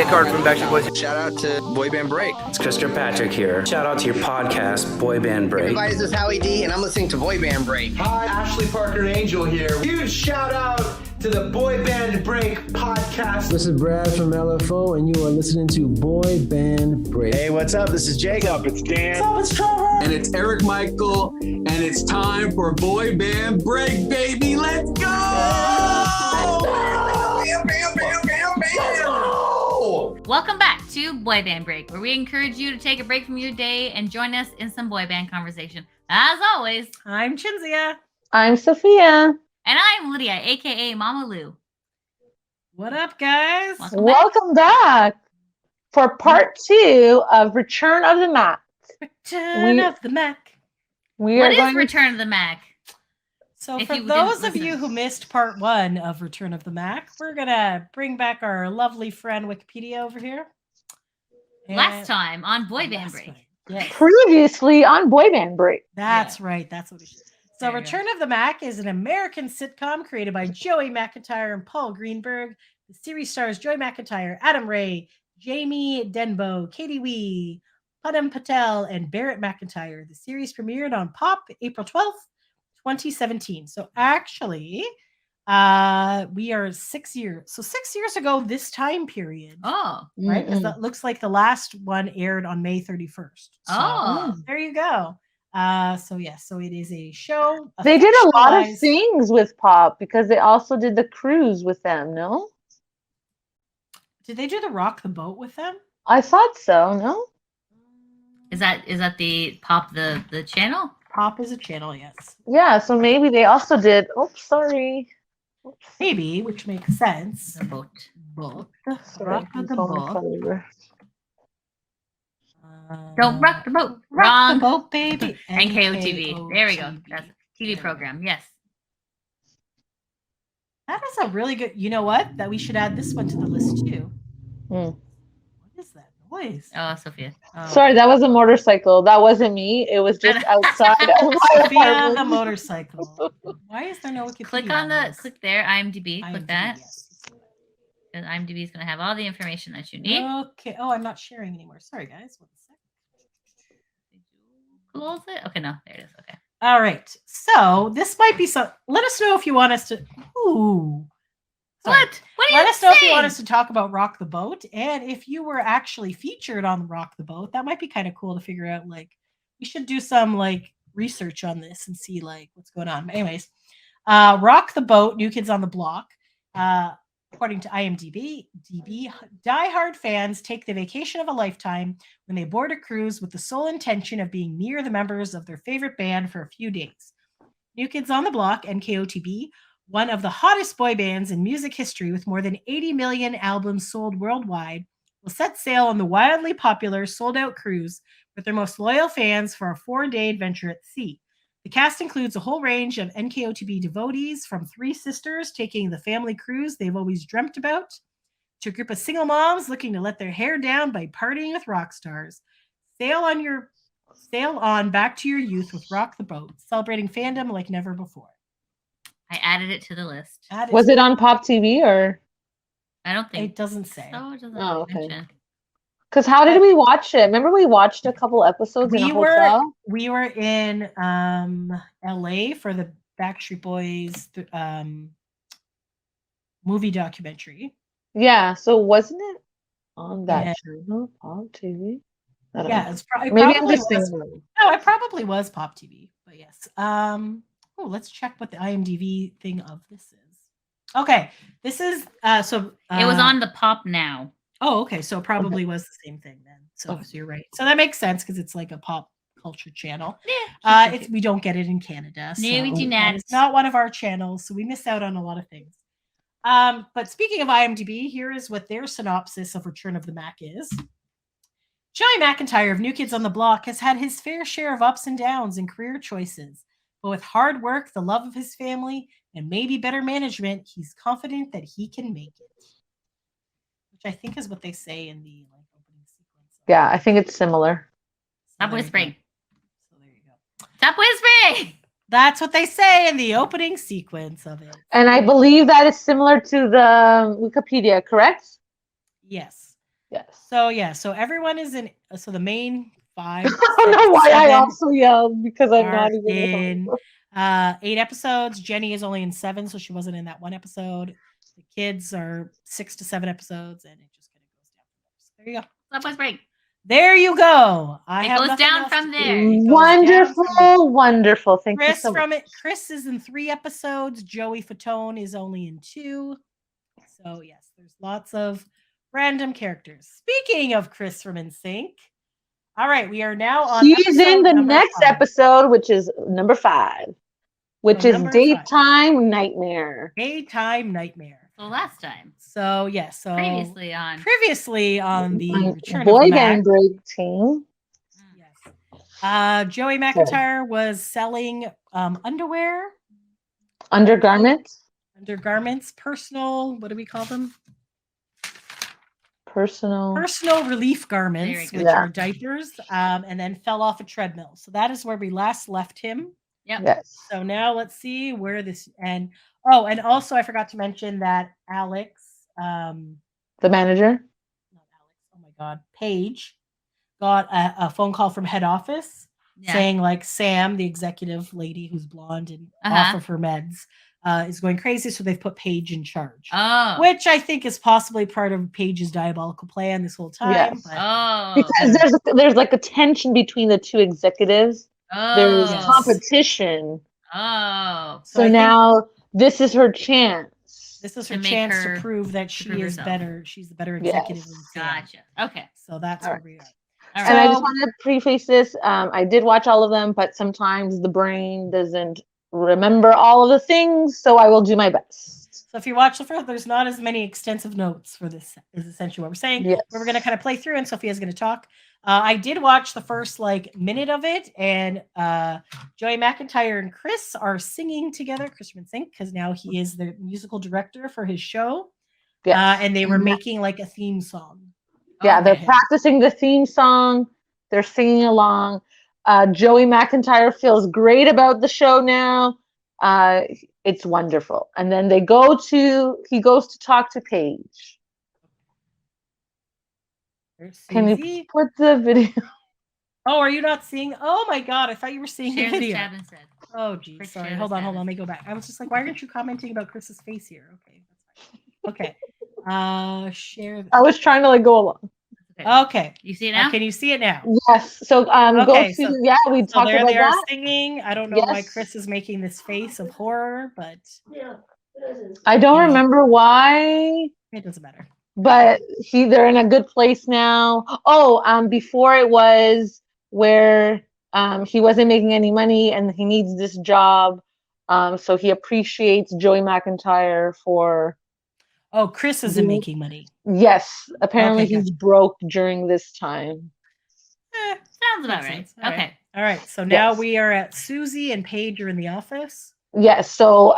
Nick Hart from Backstreet Boys. Shout out to Boy Band Break. It's Chris Kirkpatrick here. Shout out to your podcast, Boy Band Break. Everybody, this is Howie D, and I'm listening to Boy Band Break. Hi, Ashley Parker Angel here. Huge shout out to the Boy Band Break podcast. This is Brad from LFO, and you are listening to Boy Band Break. Hey, what's up? This is Jacob. It's Dan. What's up? It's Trevor. And it's Eric Michael, and it's time for Boy Band Break, baby. Let's go! Welcome back to Boy Band Break, where we encourage you to take a break from your day and join us in some boy band conversation. As always, I'm Chinzia. I'm Sophia. And I'm Lydia, aka Mama Lou. What up, guys? Welcome back for part 2 of Return of the Mac. Return of the Mac. What is Return of the Mac? So for those of you who missed part 1 of Return of the Mac, we're going to bring back our lovely friend Wikipedia over here. Last time on Boy Band Break. Yes. Previously on Boy Band Break. That's right. That's what we should. So Return of the Mac is an American sitcom created by Joey McIntyre and Paul Greenberg. The series stars Joey McIntyre, Adam Ray, Jamie Denbo, Katie Wee, Padam Patel, and Barrett McIntyre. The series premiered on Pop April 12th, 2017. So actually, we are 6 years. So 6 years ago, this time period. Oh, right. Because that looks like the last one aired on May 31st. So, there you go. So it is a show. They did a lot of things with Pop because they also did the cruise with them, no? Did they do the Rock the Boat with them? I thought so, no? Is that the Pop the channel? Pop is a channel, yes. Yeah, so maybe they also did. Oops, sorry. Oops. Maybe, which makes sense. The boat. Rock the boat. Don't rock the boat. Rock the boat, baby. NKO TV. There we go. That's a TV program. Yes. That is a really good. You know what? That we should add this one to the list too. What is that noise? Oh, Sophia. Oh. Sorry, that was a motorcycle. That wasn't me. It was just outside of my Sophia, the motorcycle. Why is there no Wikipedia? Click there. IMDb. Click IMDb, that. Yes. Because IMDb is going to have all the information that you need. Okay. Oh, I'm not sharing anymore. Sorry, guys. 1 second. Close it. Okay, no, there it is. Okay. All right. So this might be some. Let us know if you want us to. Ooh. Sorry. What? Let us know if you want us to talk about Rock the Boat, and if you were actually featured on Rock the Boat, that might be kind of cool to figure out. Like, we should do some research on this and see what's going on. But anyways, Rock the Boat, New Kids on the Block. According to IMDb, die-hard fans take the vacation of a lifetime when they board a cruise with the sole intention of being near the members of their favorite band for a few days. New Kids on the Block, NKOTB, one of the hottest boy bands in music history with more than 80 million albums sold worldwide, will set sail on the wildly popular sold-out cruise with their most loyal fans for a 4-day adventure at sea. The cast includes a whole range of NKOTB devotees, from 3 sisters taking the family cruise they've always dreamt about, to a group of single moms looking to let their hair down by partying with rock stars. Sail on back to your youth with Rock the Boat, celebrating fandom like never before. I added it to the list. Was it on Pop TV or? I don't think it doesn't say. So it doesn't okay. mention. Because how did we watch it? Remember we watched a couple episodes in a hotel? We were in LA for the Backstreet Boys movie documentary. Yeah, so wasn't it on that channel, Pop TV? Yeah, it's maybe I'm just thinking. No, it probably was Pop TV, but yes. Let's check what the IMDb thing of this is. Okay, this is it was on the Pop Now. Oh, okay. So it probably was the same thing then. So you're right. So that makes sense because it's like a pop culture channel. Yeah. We don't get it in Canada. So no, we do not. It's not one of our channels, so we miss out on a lot of things. But speaking of IMDb, here is what their synopsis of Return of the Mac is. Joey McIntyre of New Kids on the Block has had his fair share of ups and downs in career choices. But with hard work, the love of his family, and maybe better management, he's confident that he can make it. Which I think is what they say in the opening sequence. Yeah, I think it's similar. Stop whispering. So there you go. Stop whispering. That's what they say in the opening sequence of it. And I believe that is similar to the Wikipedia, correct? Yes. Yes. So everyone is in. So the main 5. I don't know why I 7 also yelled because I'm are not even in 8 episodes. Jenny is only in 7, so she wasn't in that one episode. The kids are 6 to 7 episodes, and it just kind of goes down. So there you go. That boys break. There you go. I It have goes nothing down else from to there. do. It goes down Wonderful, from there. wonderful. Thank you Chris so much. Chris is in 3 episodes. Joey Fatone is only in 2. So yes, there's lots of random characters. Speaking of Chris from NSYNC, all right, we are now on. He's in the number next 5. episode, which is number 5, which is number 5. Daytime Nightmare. Daytime Nightmare. So last time. So yes, so Previously on the Return Boy of band Mac. break team. Yes. Joey McIntyre was selling underwear, Undergarments. personal. What do we call them? Personal relief garments, which are diapers, and then fell off a treadmill. So that is where we last left him. Yep. Yes. So now let's see where this and also I forgot to mention that Alex, the manager. not Alex. Oh my God, Paige got a phone call from head office saying like Sam, the executive lady who's blonde and off of her meds, is going crazy. So they've put Paige in charge. Oh. Which I think is possibly part of Paige's diabolical plan this whole time. Yes. But, Because there's like a tension between the two executives. There's competition. Oh. So now this is her chance. This is her chance to prove that she is better. She's the better executive than Sam. Gotcha. Okay. So that's where we are. And I just want to preface this. I did watch all of them, but sometimes the brain doesn't remember all of the things, so I will do my best. So if you watch the first, there's not as many extensive notes for this, is essentially what we're saying. Yes. We're going to kind of play through, and Sophia's going to talk. I did watch the first minute of it, and Joey McIntyre and Chris are singing together, Chris from NSYNC, because now he is the musical director for his show. Yes. And they were making like a theme song. Yeah, they're practicing the theme song. They're singing along. Joey McIntyre feels great about the show now. It's wonderful. And then he goes to talk to Paige. Can you put the video? Oh, are you not seeing? Oh my God, I thought you were seeing the video. Oh, geez. Sorry. share Hold the on. status. Let me go back. I was just like, why aren't you commenting about Chris's face here? Okay. That's fine. Okay. Share. I was trying to go along. Okay. You see it now? Can you see it now? Yes. So Okay, go to we So talked there about they are that. singing. I don't know why Yes. Chris is making this face of horror, but I don't remember why, it doesn't matter. but they're in a good place now. Oh, before it was where he wasn't making any money and he needs this job. So he appreciates Joey McIntyre for. Oh, Chris isn't making money. Yes, apparently Okay, he's broke during this time. Sounds about right. Sense. All Okay. All right. So now Yes. we are at Susie and Paige are in the office. Yes, so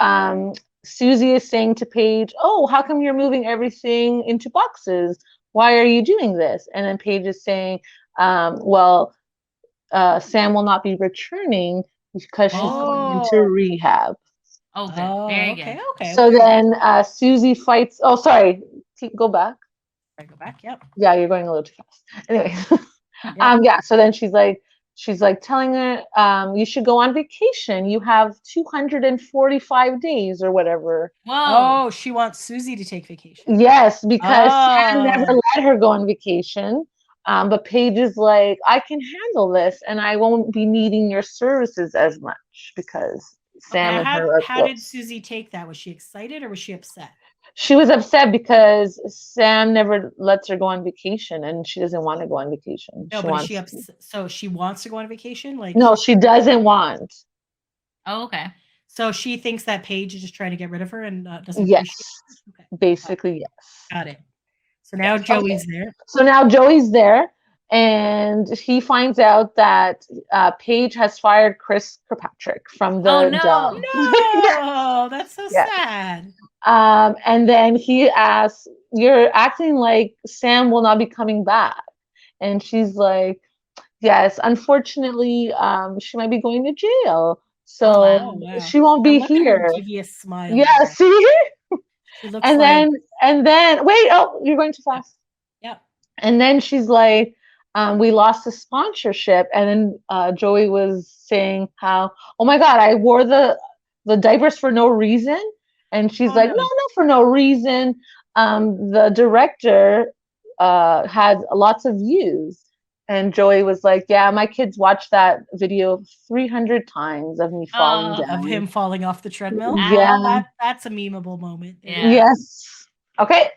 Susie is saying to Paige, "Oh, how come you're moving everything into boxes? Why are you doing this?" And then Paige is saying, "Well, Sam will not be returning because she's going into rehab." Oh, good. Very good. Okay. So then Susie fights. Oh, sorry. Go back. I go back. Yep. Yeah, you're going a little too fast. Anyway, Yeah. yeah. So then she's like telling her, "You should go on vacation. You have 245 days or whatever." Whoa. Oh, she wants Susie to take vacation. Yes, because Sam Oh. never let her go on vacation. But Paige is like, "I can handle this, and I won't be needing your services as much because Sam Okay, and her are how did close." Susie take that? Was she excited or was she upset? She was upset because Sam never lets her go on vacation, and she doesn't want to go on vacation. No, She but wants is she upset? So she wants to go on vacation? No, she doesn't want. Oh, okay. So she thinks that Paige is just trying to get rid of her and doesn't Yes, appreciate her? Okay, basically yes. got it. So now Joey's there. So now Joey's there, and he finds out that Paige has fired Chris Kirkpatrick from the Oh, no. job. No, that's so Yeah. sad. And then he asks, "You're acting like Sam will not be coming back." And she's like, "Yes, unfortunately, she might be going to jail. So Oh, wow. she won't And be look at her here." devious smile. Yeah, see? She looks And like, then wait, oh, you're going too fast. Yep. And then she's like, we lost the sponsorship. And then Joey was saying how, oh my God, I wore the diapers for no reason. And she's like, no, not for no reason. The director had lots of views. And Joey was like, yeah, my kids watched that video 300 times of me falling down. Of him falling off the treadmill. Yeah. That's a memeable moment. Yeah. Yes. Okay.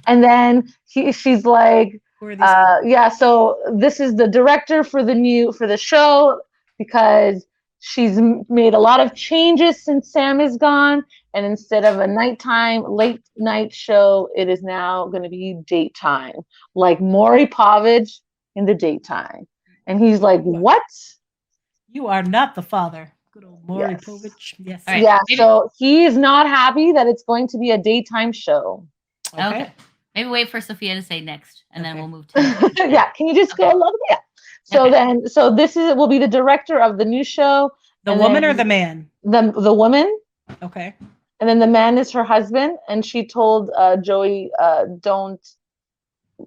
And then she's like, yeah, so this is the director for the show, because she's made a lot of changes since Sam is gone. And instead of a late night show, it is now going to be daytime, like Maury Povich in the daytime. And he's like, what? You are not the father. Good old Maury Yes. Povich. Yes. All right. Yeah, so he is not happy that it's going to be a daytime show. Okay. Maybe wait for Sophia to say next, and then we'll move to. Yeah, can you just go a little bit? Yeah. So this will be the director of the new show. The woman or the man? The woman. Okay. And then the man is her husband, and she told Joey, don't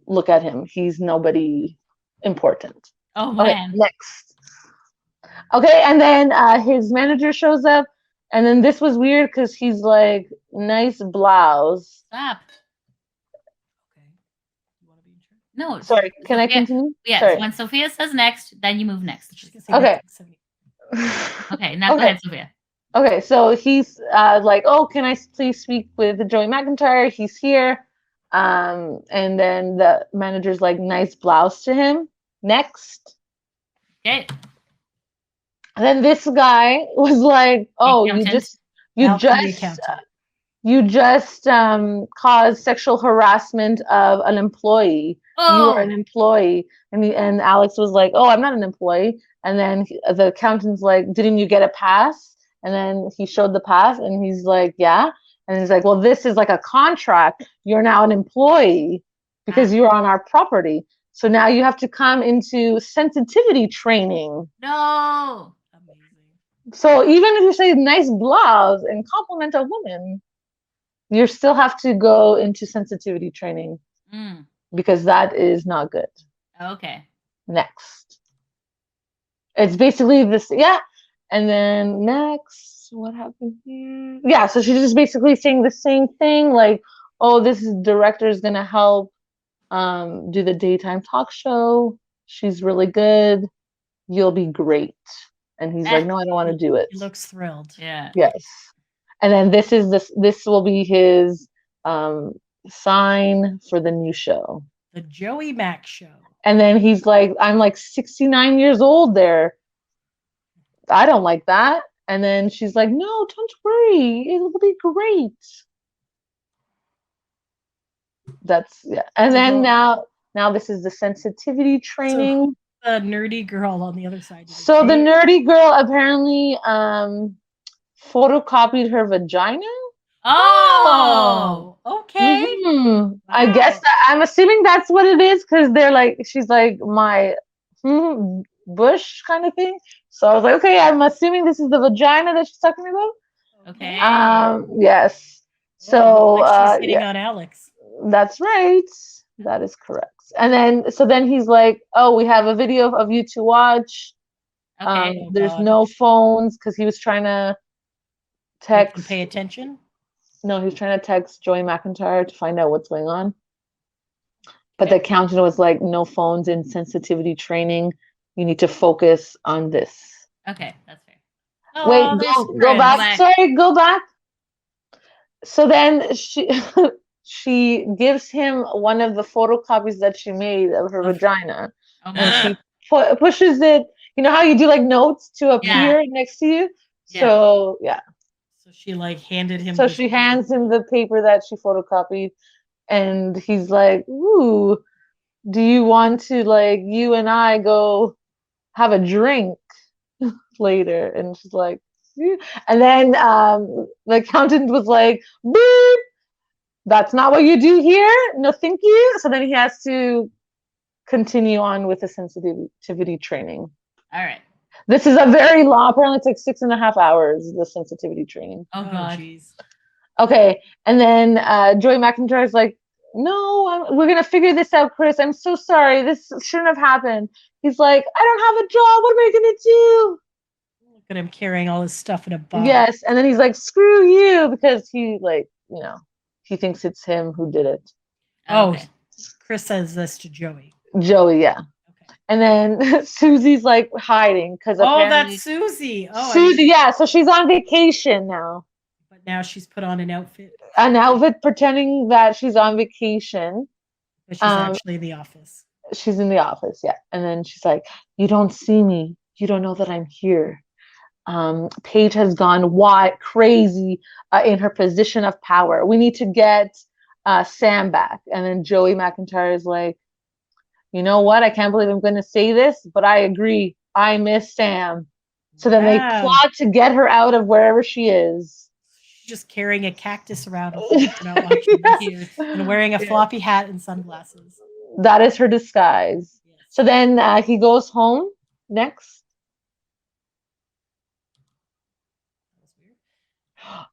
look at him. He's nobody important. Oh man. Okay, next. Okay, and then his manager shows up, and then this was weird because he's like, nice blouse. Stop. Okay. You want to be in charge? No. Sorry, can I Sophia- continue? Yes. Sorry. When Sophia says next, then you move next. Okay. Okay. Now go ahead, Sophia. Okay, so he's like, oh, can I please speak with Joey McIntyre? He's here. And then the manager's like, nice blouse to him. Next. Okay. And then this guy was like, oh, Accountant. you just caused sexual harassment of an employee. Oh. You are an employee. And Alex was like, oh, I'm not an employee. And then the accountant's like, didn't you get a pass? And then he showed the pass, and he's like, yeah. And he's like, well, this is like a contract. You're now an employee because you're on our property. So now you have to come into sensitivity training. No. Amazing. So even if you say nice blouse and compliment a woman, you still have to go into sensitivity training because that is not good. Okay. Next. It's basically this, yeah. And then next, what happened here? Yeah, so she's just basically saying the same thing, like, oh, this director is gonna help do the daytime talk show. She's really good. You'll be great. And he's like, no, I don't want to do it. He looks thrilled. Yeah. Yes. And then this will be his sign for the new show. The Joey Mac Show. And then he's like, I'm like 69 years old there. I don't like that. And then she's like, no, don't worry. It will be great. Yeah. And then now this is the sensitivity training. So the nerdy girl on the other side. So the nerdy girl apparently photocopied her vagina. Oh, okay. Mm-hmm. I guess I'm assuming that's what it is, because she's like my bush kind of thing. So I was like, okay, I'm assuming this is the vagina that she's talking about. Okay. Yes. So Like she's hitting on Alex. that's right. That is correct. And then he's like, oh, we have a video of you to watch. Okay. There's no phones, because he was trying to text. Pay attention. No, he was trying to text Joey McIntyre to find out what's going on. But the accountant was like, no phones in sensitivity training. You need to focus on this. Okay, that's fair. Wait, go back. Sorry, go back. So then she gives him one of the photocopies that she made of her vagina. Okay. And she pushes it. You know how you do like notes to appear next to you? Yeah. So, yeah. So she like handed him. So she hands him the paper that she photocopied. And he's like, ooh, do you want to, like, you and I go have a drink later? And she's like, yeah. And then the accountant was like, beep, that's not what you do here. No, thank you. So then he has to continue on with the sensitivity training. All right. This is a very long, apparently it's like 6.5 hours, the sensitivity training. Oh, God. Jeez. Okay. And then Joey McIntyre is like, no, we're going to figure this out, Chris. I'm so sorry. This shouldn't have happened. He's like, I don't have a job. What am I going to do? Look at him carrying all his stuff in a box. Yes. And then he's like, screw you, because he like, he thinks it's him who did it. Oh, Okay. Chris says this to Joey. Joey, yeah. Okay. And then Susie's like hiding because Oh, that's Susie. Oh, Susie, yeah. So she's on vacation now. but now she's put on an outfit, An outfit pretending that she's on vacation. but she's actually in the office. She's in the office, yeah. And then she's like, you don't see me. You don't know that I'm here. Paige has gone crazy in her position of power. We need to get Sam back. And then Joey McIntyre is like, you know what? I can't believe I'm going to say this, but I agree. I miss Sam. So then they plot to get her out of wherever she is. She's just carrying a cactus around with her, not watching this, and wearing a floppy hat and sunglasses. That is her disguise. Yes. So then he goes home next.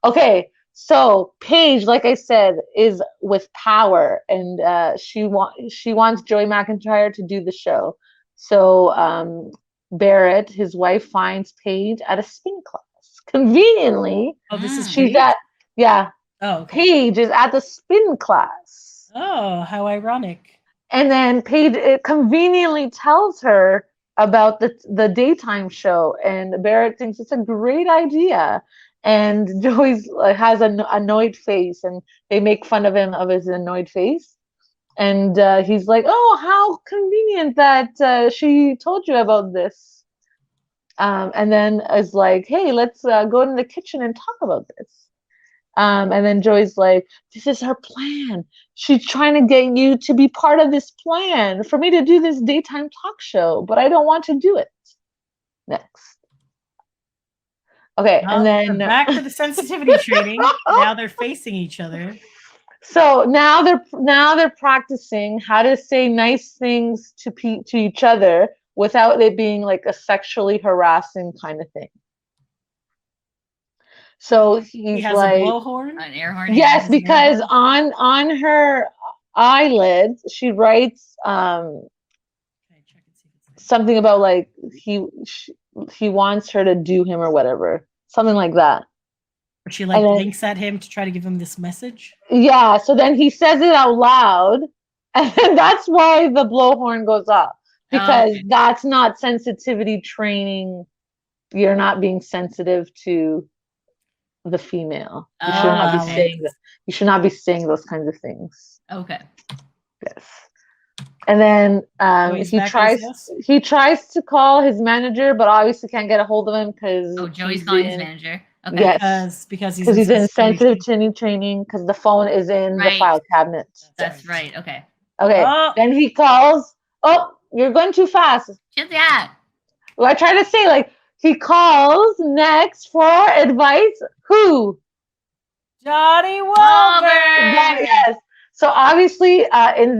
Okay, so Paige, like I said, is with power, and she wants Joey McIntyre to do the show. So Barrett, his wife, finds Paige at a spin class. Conveniently, This is she's Paige? at Oh, okay. Paige is at the spin class. Oh, how ironic. And then Paige conveniently tells her about the daytime show, and Barrett thinks it's a great idea. And Joey's has an annoyed face, and they make fun of him of his annoyed face. And he's like, "Oh, how convenient that she told you about this." And then is like, "Hey, let's go in the kitchen and talk about this." And then Joey's like, "This is her plan. She's trying to get you to be part of this plan for me to do this daytime talk show, but I don't want to do it." Next. Okay, and then back to the sensitivity training. Now they're facing each other. so now they're practicing how to say nice things to each other without it being like a sexually harassing kind of thing. So He he's has like, a blowhorn. An air horn. yes, yeah. because on her eyelids she writes Okay, check and see if it's there. something about like he wants her to do him or whatever, something like that. Or she like and then- winks at him to try to give him this message. Yeah, so then he says it out loud, and that's why the blowhorn goes off, because okay. that's not sensitivity training. You're not being sensitive to the female. You should not be okay. saying that. You should not be saying those kinds of things. Okay. Yes. And then Joey's back is yes? he tries to call his manager, but obviously can't get a hold of him because Oh, Joey's calling his manager. Okay. Yes. Because he's Because he's insensitive sensitivity. to any training because the phone is in the Right. file cabinet. That's right. Okay. Okay. Oh. Then he calls. Oh, you're going too fast. Cheers, yeah. Well, I try to say like he calls next for advice. Who? Johnny Wahlberg. Yeah, yes. So obviously, in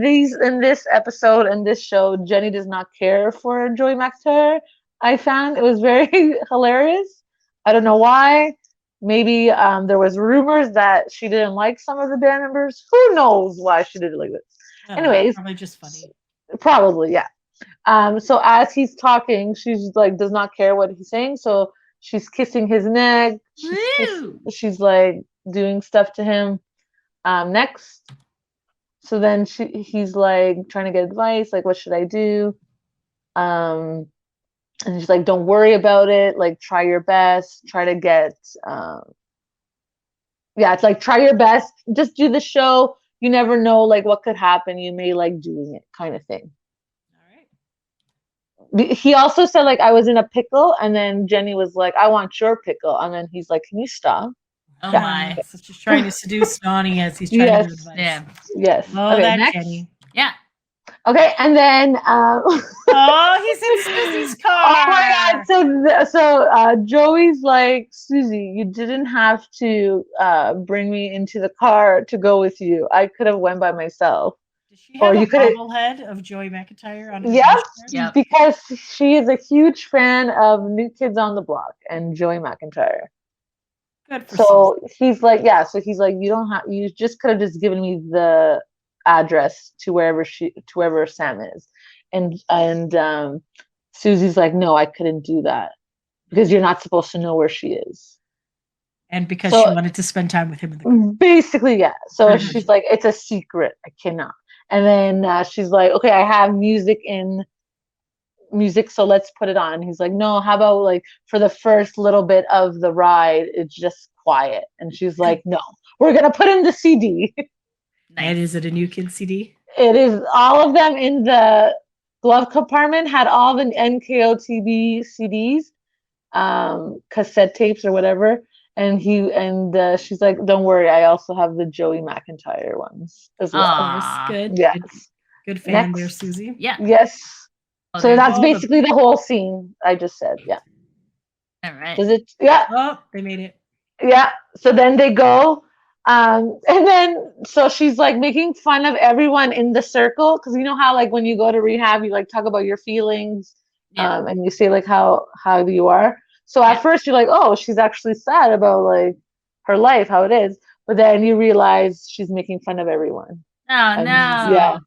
this episode, in this show, Jenny does not care for Joey McIntyre. I found it was very hilarious. I don't know why. Maybe there was rumors that she didn't like some of the band members. Who knows why she didn't like this? Oh, Anyways. probably just funny. Probably, yeah. So as he's talking, she's like does not care what he's saying. So she's kissing his neck. Woo! She's like doing stuff to him. Next. So then he's like trying to get advice, like what should I do? And she's like, don't worry about it. Like try your best. Try to get it's like try your best. Just do the show. You never know like what could happen. You may like doing it kind of thing. All right. He also said like I was in a pickle, and then Jenny was like, I want your pickle, and then he's like, can you stop? Oh Yeah. my. So just trying to seduce Donnie as he's trying to give advice. Yeah. Yes. Oh, Okay, that next. Jenny. Yeah. Okay, and then Oh, he's in Susie's car. oh my god! So Joey's like, Susie, you didn't have to bring me into the car to go with you. I could have went by myself. Does she Or have you a could've- bobblehead of Joey McIntyre on her Yep. dashboard? Yep. Because she is a huge fan of New Kids on the Block and Joey McIntyre. Good for So he's like, yeah. So he's like, you don't have. You just could have just given me the address to wherever Sam is. And Susie's like, no, I couldn't do that because you're not supposed to know where she is. And because So- she wanted to spend time with him in the car. Basically, yeah. So Mhm. she's like, it's a secret. I cannot. And then she's like, okay, I have music, so let's put it on. He's like, no, how about like for the first little bit of the ride, it's just quiet. And she's like, no, we're gonna put in the CD. And is it a New Kid CD? It is all of them in the glove compartment, had all the NKOTB CDs, cassette tapes or whatever. And she's like, don't worry, I also have the Joey McIntyre ones as well. Aw. Good. Yes. Good fan there, Next. Susie. Yeah. Yes. Oh, So there's that's all the- basically the whole scene I just said. Yeah. all right. Does it? Yeah. Oh, they made it. Yeah. So then they go. And then so she's like making fun of everyone in the circle, because you know how like when you go to rehab you like talk about your feelings, Yeah. and you say like how you are. So at Yeah. first you're like, oh, she's actually sad about like her life, how it is, but then you realize she's making fun of everyone. Oh And- no. yeah.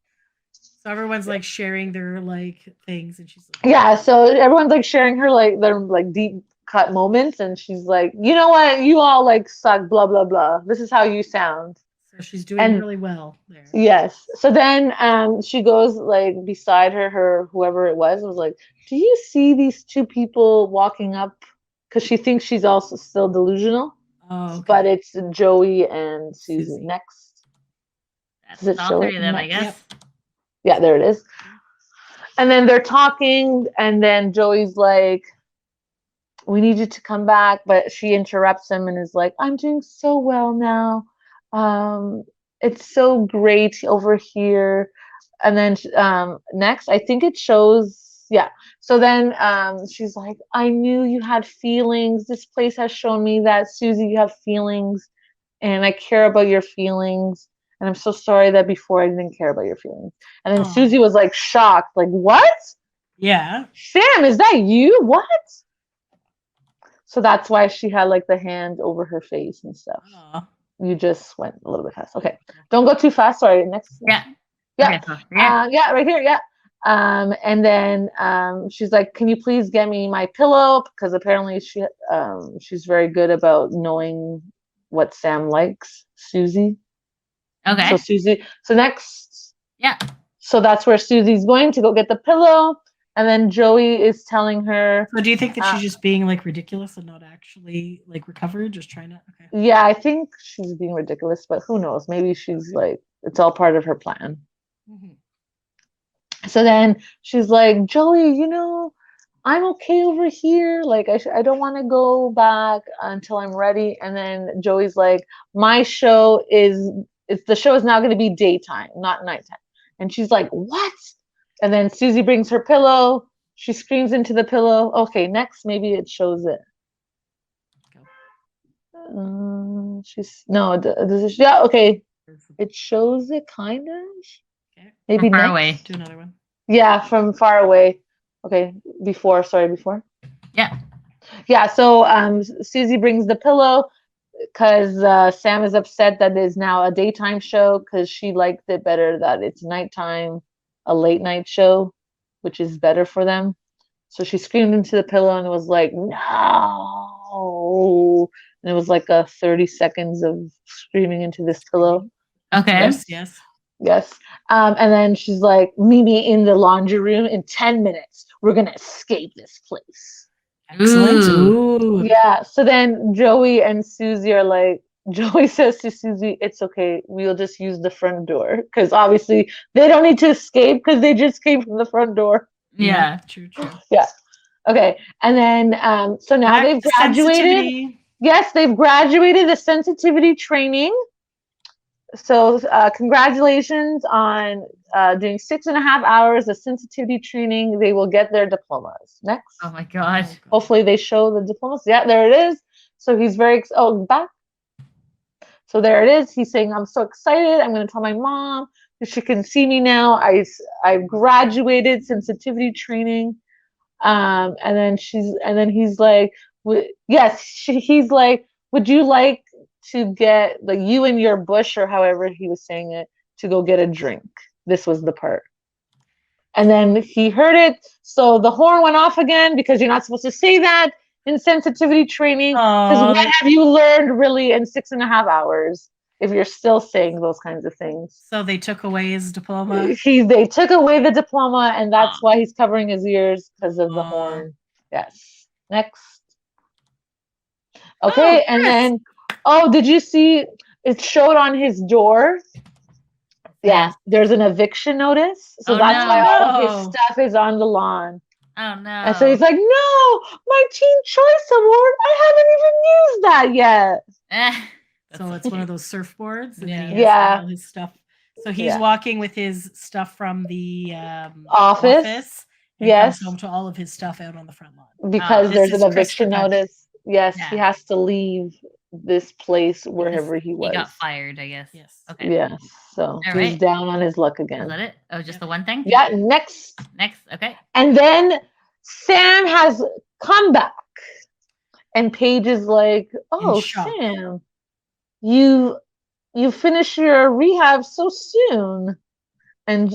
So everyone's like sharing their like things, and she's like, Yeah, so everyone's like sharing her like their like deep cut moments, and she's like, you know what, you all like suck, blah blah blah. This is how you sound. so she's doing And- really well there. Yes. So then she goes like beside her whoever it was like, do you see these two people walking up? Because she thinks she's also still delusional. Oh, okay. But it's Joey and Susie. Susie. Next. That's Does it all show three it? of them, I Yep. guess. Yeah, there it is. And then they're talking, and then Joey's like, we need you to come back, but she interrupts him and is like, I'm doing so well now. It's so great over here. And then next, I think it shows, yeah. So then she's like, I knew you had feelings. This place has shown me that, Susie, you have feelings, and I care about your feelings. And I'm so sorry that before I didn't care about your feelings. And then Aw. Susie was like shocked, like, what? Yeah. Sam, is that you? What? So that's why she had like the hand over her face and stuff. Aw. You just went a little bit fast. Okay. Don't go too fast. Sorry. Next. Yeah. Yeah. Okay, so, yeah. Yeah, right here. Yeah. And then she's like, can you please get me my pillow? Because apparently she's very good about knowing what Sam likes, Susie. Okay. So Susie, so next. Yeah. So that's where Susie's going to go get the pillow. And then Joey is telling her, So do you think that she's just being like ridiculous and not actually like recovered, just trying to? Okay. yeah, I think she's being ridiculous, but who knows? Maybe she's like, it's all part of her plan. Mhm. So then she's like, Joey, I'm okay over here. Like, I don't want to go back until I'm ready. And then Joey's like, the show is now going to be daytime, not nighttime. And she's like, what? And then Susie brings her pillow. She screams into the pillow. Okay, next, maybe it shows it. Yeah, okay. It shows it kind of. Okay. Maybe From far next. away. Do another one. Yeah, from far away. Okay, before. Yeah. Yeah, so Susie brings the pillow because Sam is upset that it's now a daytime show because she liked it better that it's nighttime, a late night show, which is better for them. So she screamed into the pillow and was like, no. And it was like a 30 seconds of screaming into this pillow. Okay. Yes. Yes. Yes. And then she's like, meet me in the laundry room in 10 minutes. We're going to escape this place. Excellent. Ooh. Yeah. So then Joey and Susie are like, Joey says to Susie, it's okay. We'll just use the front door. Because obviously they don't need to escape because they just came from the front door. Yeah. True. True. Yeah. Okay. And then, so now Back they've to graduated. sensitivity. Yes, they've graduated the sensitivity training. So congratulations on doing 6.5 hours of sensitivity training. They will get their diplomas. Next. Oh my god. Hopefully they show the diplomas. Yeah, there it is. So he's very, back. So there it is. He's saying, I'm so excited. I'm going to tell my mom that she can see me now. I've graduated sensitivity training. And then he's like, he's like, would you like to get like you and your bush, or however he was saying it, to go get a drink. This was the part. And then he heard it. So the horn went off again because you're not supposed to say that in sensitivity training. Because what have you learned really in 6.5 hours if you're still saying those kinds of things? So they took away his diploma. They took away the diploma, and that's why he's covering his ears because of the horn. Yes. Next. Okay, and then did you see it showed on his door? Yeah, there's an eviction notice. So that's why all of his stuff is on the lawn. Oh no. And so he's like, no, my Teen Choice Award, I haven't even used that yet. So it's one of those surfboards. And then he has all his stuff. So he's walking with his stuff from the office. And comes home to all of his stuff out on the front lawn. Because there's an eviction notice. Yes, he has to leave this place wherever he was. He got fired, I guess. Yes. Okay. Yes. So he's down on his luck again. Is that it? Oh, just the one thing? Yeah, next. Okay. And then Sam has come back. And Paige is like, oh, Sam, you finished your rehab so soon. And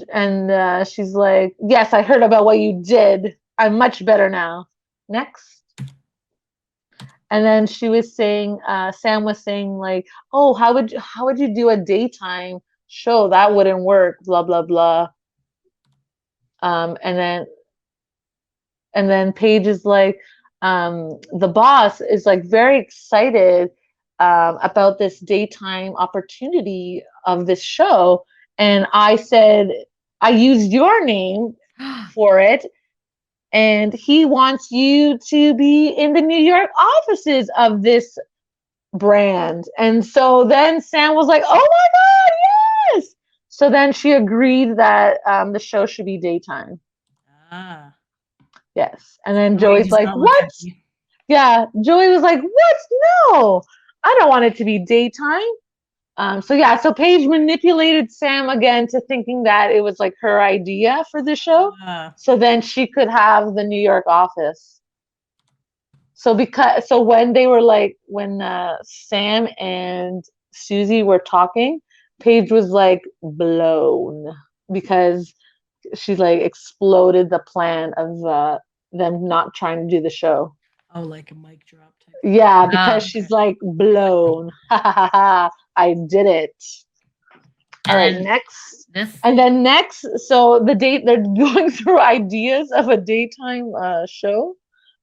she's like, yes, I heard about what you did. I'm much better now. Next. And then she was saying, Sam was saying like, oh, how would you do a daytime show? That wouldn't work, blah, blah, blah. And then Paige is like, the boss is like very excited about this daytime opportunity of this show. And I said, I used your name for it. And he wants you to be in the New York offices of this brand. And so then Sam was like, oh my God, yes. So then she agreed that the show should be daytime. Yes. And then Joey's like, what? Yeah. Joey was like, what? No, I don't want it to be daytime. So Paige manipulated Sam again to thinking that it was like her idea for the show. So then she could have the New York office. So when they were like, when Sam and Susie were talking, Paige was like blown because she like exploded the plan of them not trying to do the show. Oh, like a mic drop type. Yeah, because she's like blown. I did it. All right, next. And then next, so the date they're going through ideas of a daytime show.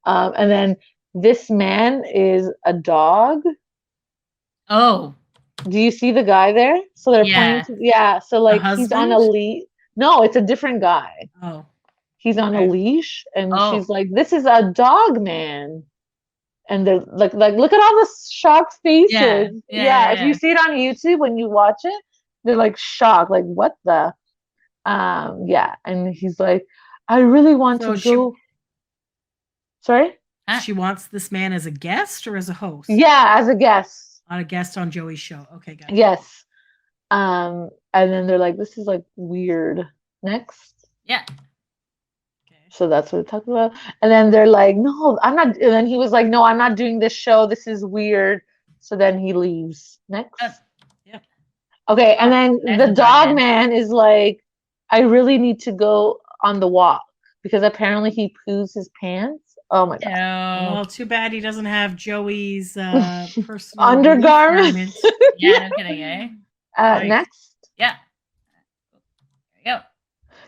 And then this man is a dog. Oh. Do you see the guy there? So they're pointing so like he's on a leash. No, it's a different guy. Oh. He's on a leash, and she's like, "This is a dog man," and they're like, look at all the shocked faces. Yeah. If you see it on YouTube when you watch it, they're like shocked, like what the, And he's like, "I really want to go." Sorry. She wants this man as a guest or as a host? Yeah, as a guest. On a guest on Joey's show. Okay, guys. Yes. And then they're like, "This is like weird." Next. Yeah. So that's what we talked about. And then they're like, no, I'm not. And then he was like, no, I'm not doing this show. This is weird. So then he leaves. Next. Yeah. Okay. And then the dog man is like, I really need to go on the walk because apparently he poos his pants. Oh my God. Well, too bad he doesn't have Joey's personal undergarments. Yeah, no kidding, eh? Next. Yeah. There you go.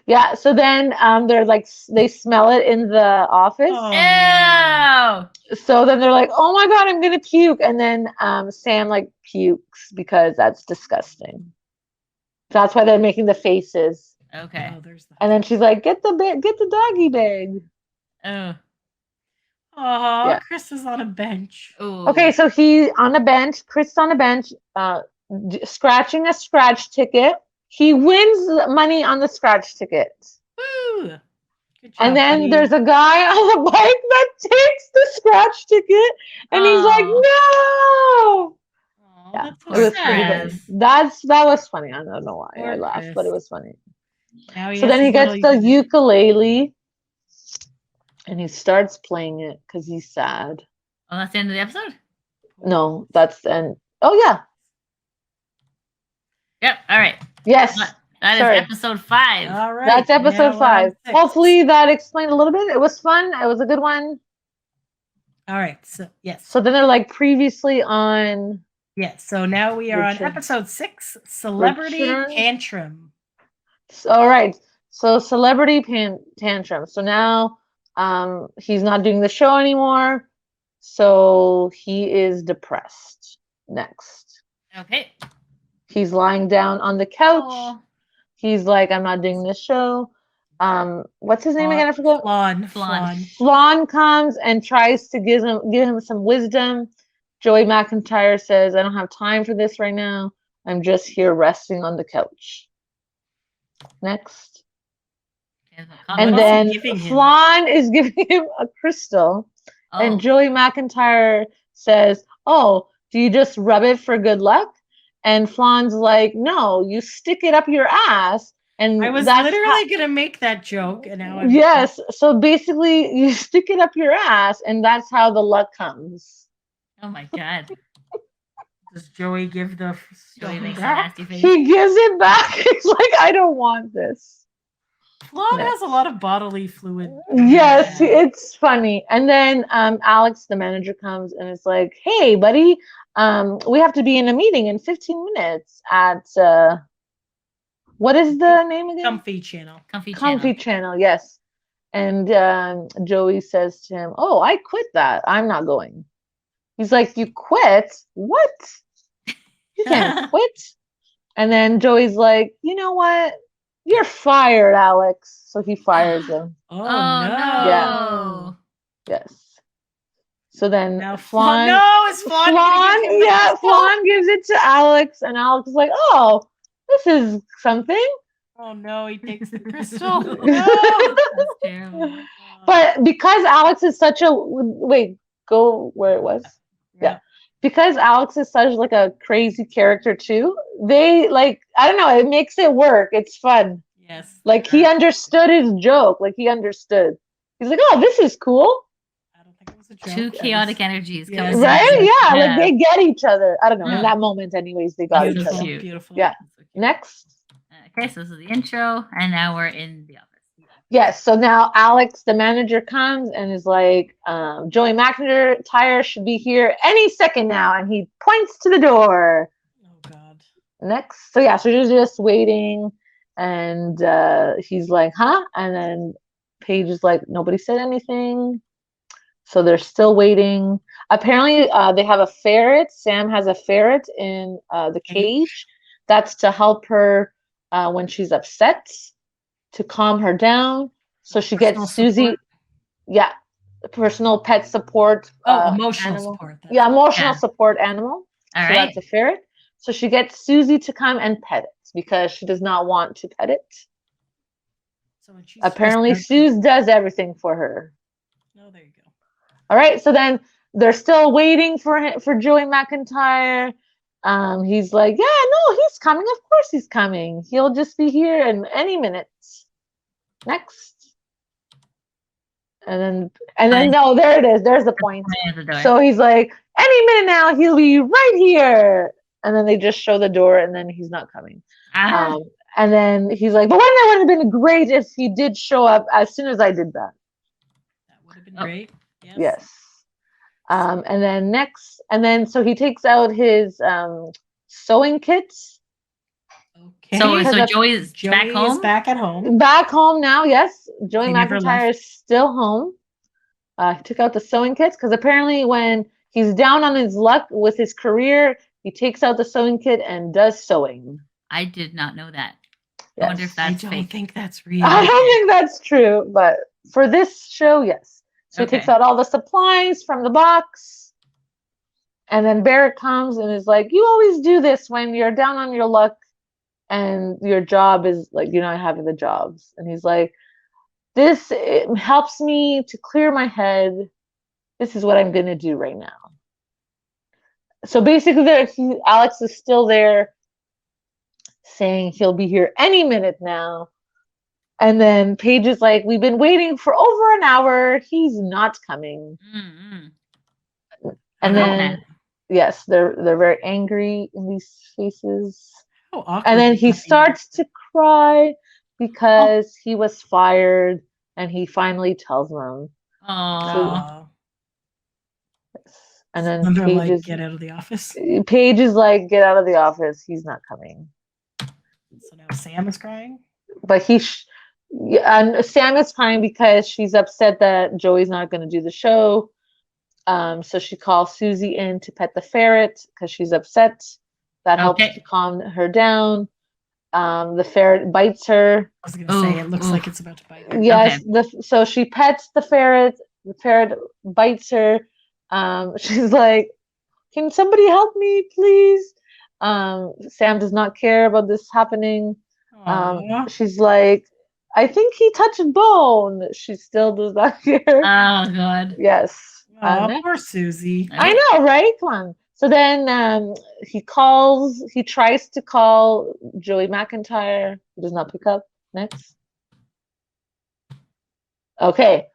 Yeah, so then they're like, they smell it in the office. Ew! So then they're like, oh my God, I'm gonna puke. And then Sam like pukes because that's disgusting. That's why they're making the faces. Okay. And then she's like, get the doggy bag. Oh. Oh, Chris is on a bench. Ooh. Okay, so he's on a bench. Chris is on a bench, scratching a scratch ticket. He wins money on the scratch ticket. Woo! Good job, And then buddy. there's a guy on a bike that takes the scratch ticket, and he's like, "No!" That's It was pretty good. That was funny. I don't know why I laughed, but it was funny. So then he gets the ukulele, and he starts playing it because he's sad. Oh, that's the end of the episode? No, that's the end. Oh yeah. Yep. All right. Yes. That is Sorry. episode 5. All right. That's now episode we're on 5. 6. Hopefully that explained a little bit. It was fun. It was a good one. All right. So yes. So then they're like previously on. Yes. So now we are on Richard. episode 6, Celebrity Richard. Tantrum. All right. So celebrity tantrum. So now he's not doing the show anymore. So he is depressed. Next. Okay. He's lying down on the couch. Oh. He's like, I'm not doing this show. What's his name again? I forgot. Flan. Flan comes and tries to give him some wisdom. Joey McIntyre says, I don't have time for this right now. I'm just here resting on the couch. Next. And What is he then giving him? Flan is giving him a crystal. Oh. And Joey McIntyre says, oh, do you just rub it for good luck? And Flan's like, no, you stick it up your ass. And I was that's literally going to make that joke. And now I'm. Yes. So basically, you stick it up your ass, and that's how the luck comes. Oh my God. Does Joey give the Joey stone makes a back? nasty face. He gives it back. He's like, I don't want this. Flan has a lot of bodily fluid. Yes, it's funny. And then Alex, the manager, comes and is like, hey, buddy, we have to be in a meeting in 15 minutes at what is the name again? Comfy channel. Comfy channel, yes. And Joey says to him, oh, I quit that. I'm not going. He's like, you quit? What? You can't quit. And then Joey's like, you know what? You're fired, Alex. So he fires him. Oh, Oh, no. no. Yes. So then Now Flan, no, is Flan gonna give him the crystal? Flan gives it to Alex, and Alex is like, oh, this is something. Oh no, he takes the crystal. No. No. That's terrible. But because Alex is such a go where it was. Yeah. Because Alex is such like a crazy character too, they like, I don't know, it makes it work. It's fun. Yes. Like he understood his joke. Like he understood. He's like, oh, this is cool. I don't think it was a joke. Two chaotic energies Yeah. coming Right? together. Yeah, like they get each other. I don't know. Yeah. In that moment, anyways, they got each Beautiful. other. Cute. Beautiful. Yeah. Next. Okay, so this is the intro, and now we're in the office. Yes. So now Alex, the manager, comes and is like, Joey McIntyre should be here any second now. And he points to the door. Oh God. Next. So yeah, so you're just waiting. And he's like, huh? And then Paige is like, nobody said anything. So they're still waiting. Apparently, they have a ferret. Sam has a ferret in the cage. That's to help her when she's upset, to calm her down. So she Personal gets Susie. support. Yeah, personal pet support. Emotional animal. support. Yeah, emotional Yeah. support animal. All So right. that's a ferret. So she gets Susie to come and pet it because she does not want to pet it. So when she's Apparently, stressed out- Suze does everything for her. Oh, there you go. All right, so then they're still waiting for Joey McIntyre. He's like, yeah, no, he's coming. Of course he's coming. He'll just be here in any minute. Next. And then no, there it is. There's the point. At the door. So he's like, any minute now, he'll be right here. And then they just show the door, and then he's not coming. Ah, And then he's like, but wouldn't it would have been great if he did show up as soon as I did that. That would have been Oh. great. Yes. Yes. And then next, and then so he takes out his sewing kits. Okay. so has a- Joey's Joey back home. is back at home. Back home now, yes. Joey He never McIntyre left. is still home. He took out the sewing kits because apparently when he's down on his luck with his career, he takes out the sewing kit and does sewing. I did not know that. I Yes. wonder if I that's don't fake. think that's real. I don't think that's true, but for this show, yes. So he takes Okay. out all the supplies from the box. And then Barrett comes and is like, you always do this when you're down on your luck and your job is like, you're not having the jobs. And he's like, it helps me to clear my head. This is what I'm going to do right now. So basically, Alex is still there saying he'll be here any minute now. And then Paige is like, we've been waiting for over an hour. He's not coming. Mm-mm. And I know then, that. yes, they're very angry in these faces. How awkward. And then would he that be? starts to cry because he was fired, and he finally tells them. Oh. Aw. And then And they're Paige like, is, get out of the office. Paige is like, get out of the office. He's not coming. So now Sam is crying. But and Sam is crying because she's upset that Joey's not going to do the show. So she calls Susie in to pet the ferret because she's upset. That helps to calm her down. The ferret bites her. I was gonna say it looks like it's about to bite her. Yes. So she pets the ferret. The ferret bites her. She's like, "Can somebody help me, please?" Sam does not care about this happening. She's like, "I think he touched bone." She still does not care. Oh God. Yes. Poor Susie. I know, right? Come on. So then he tries to call Joey McIntyre. He does not pick up. Next. Okay.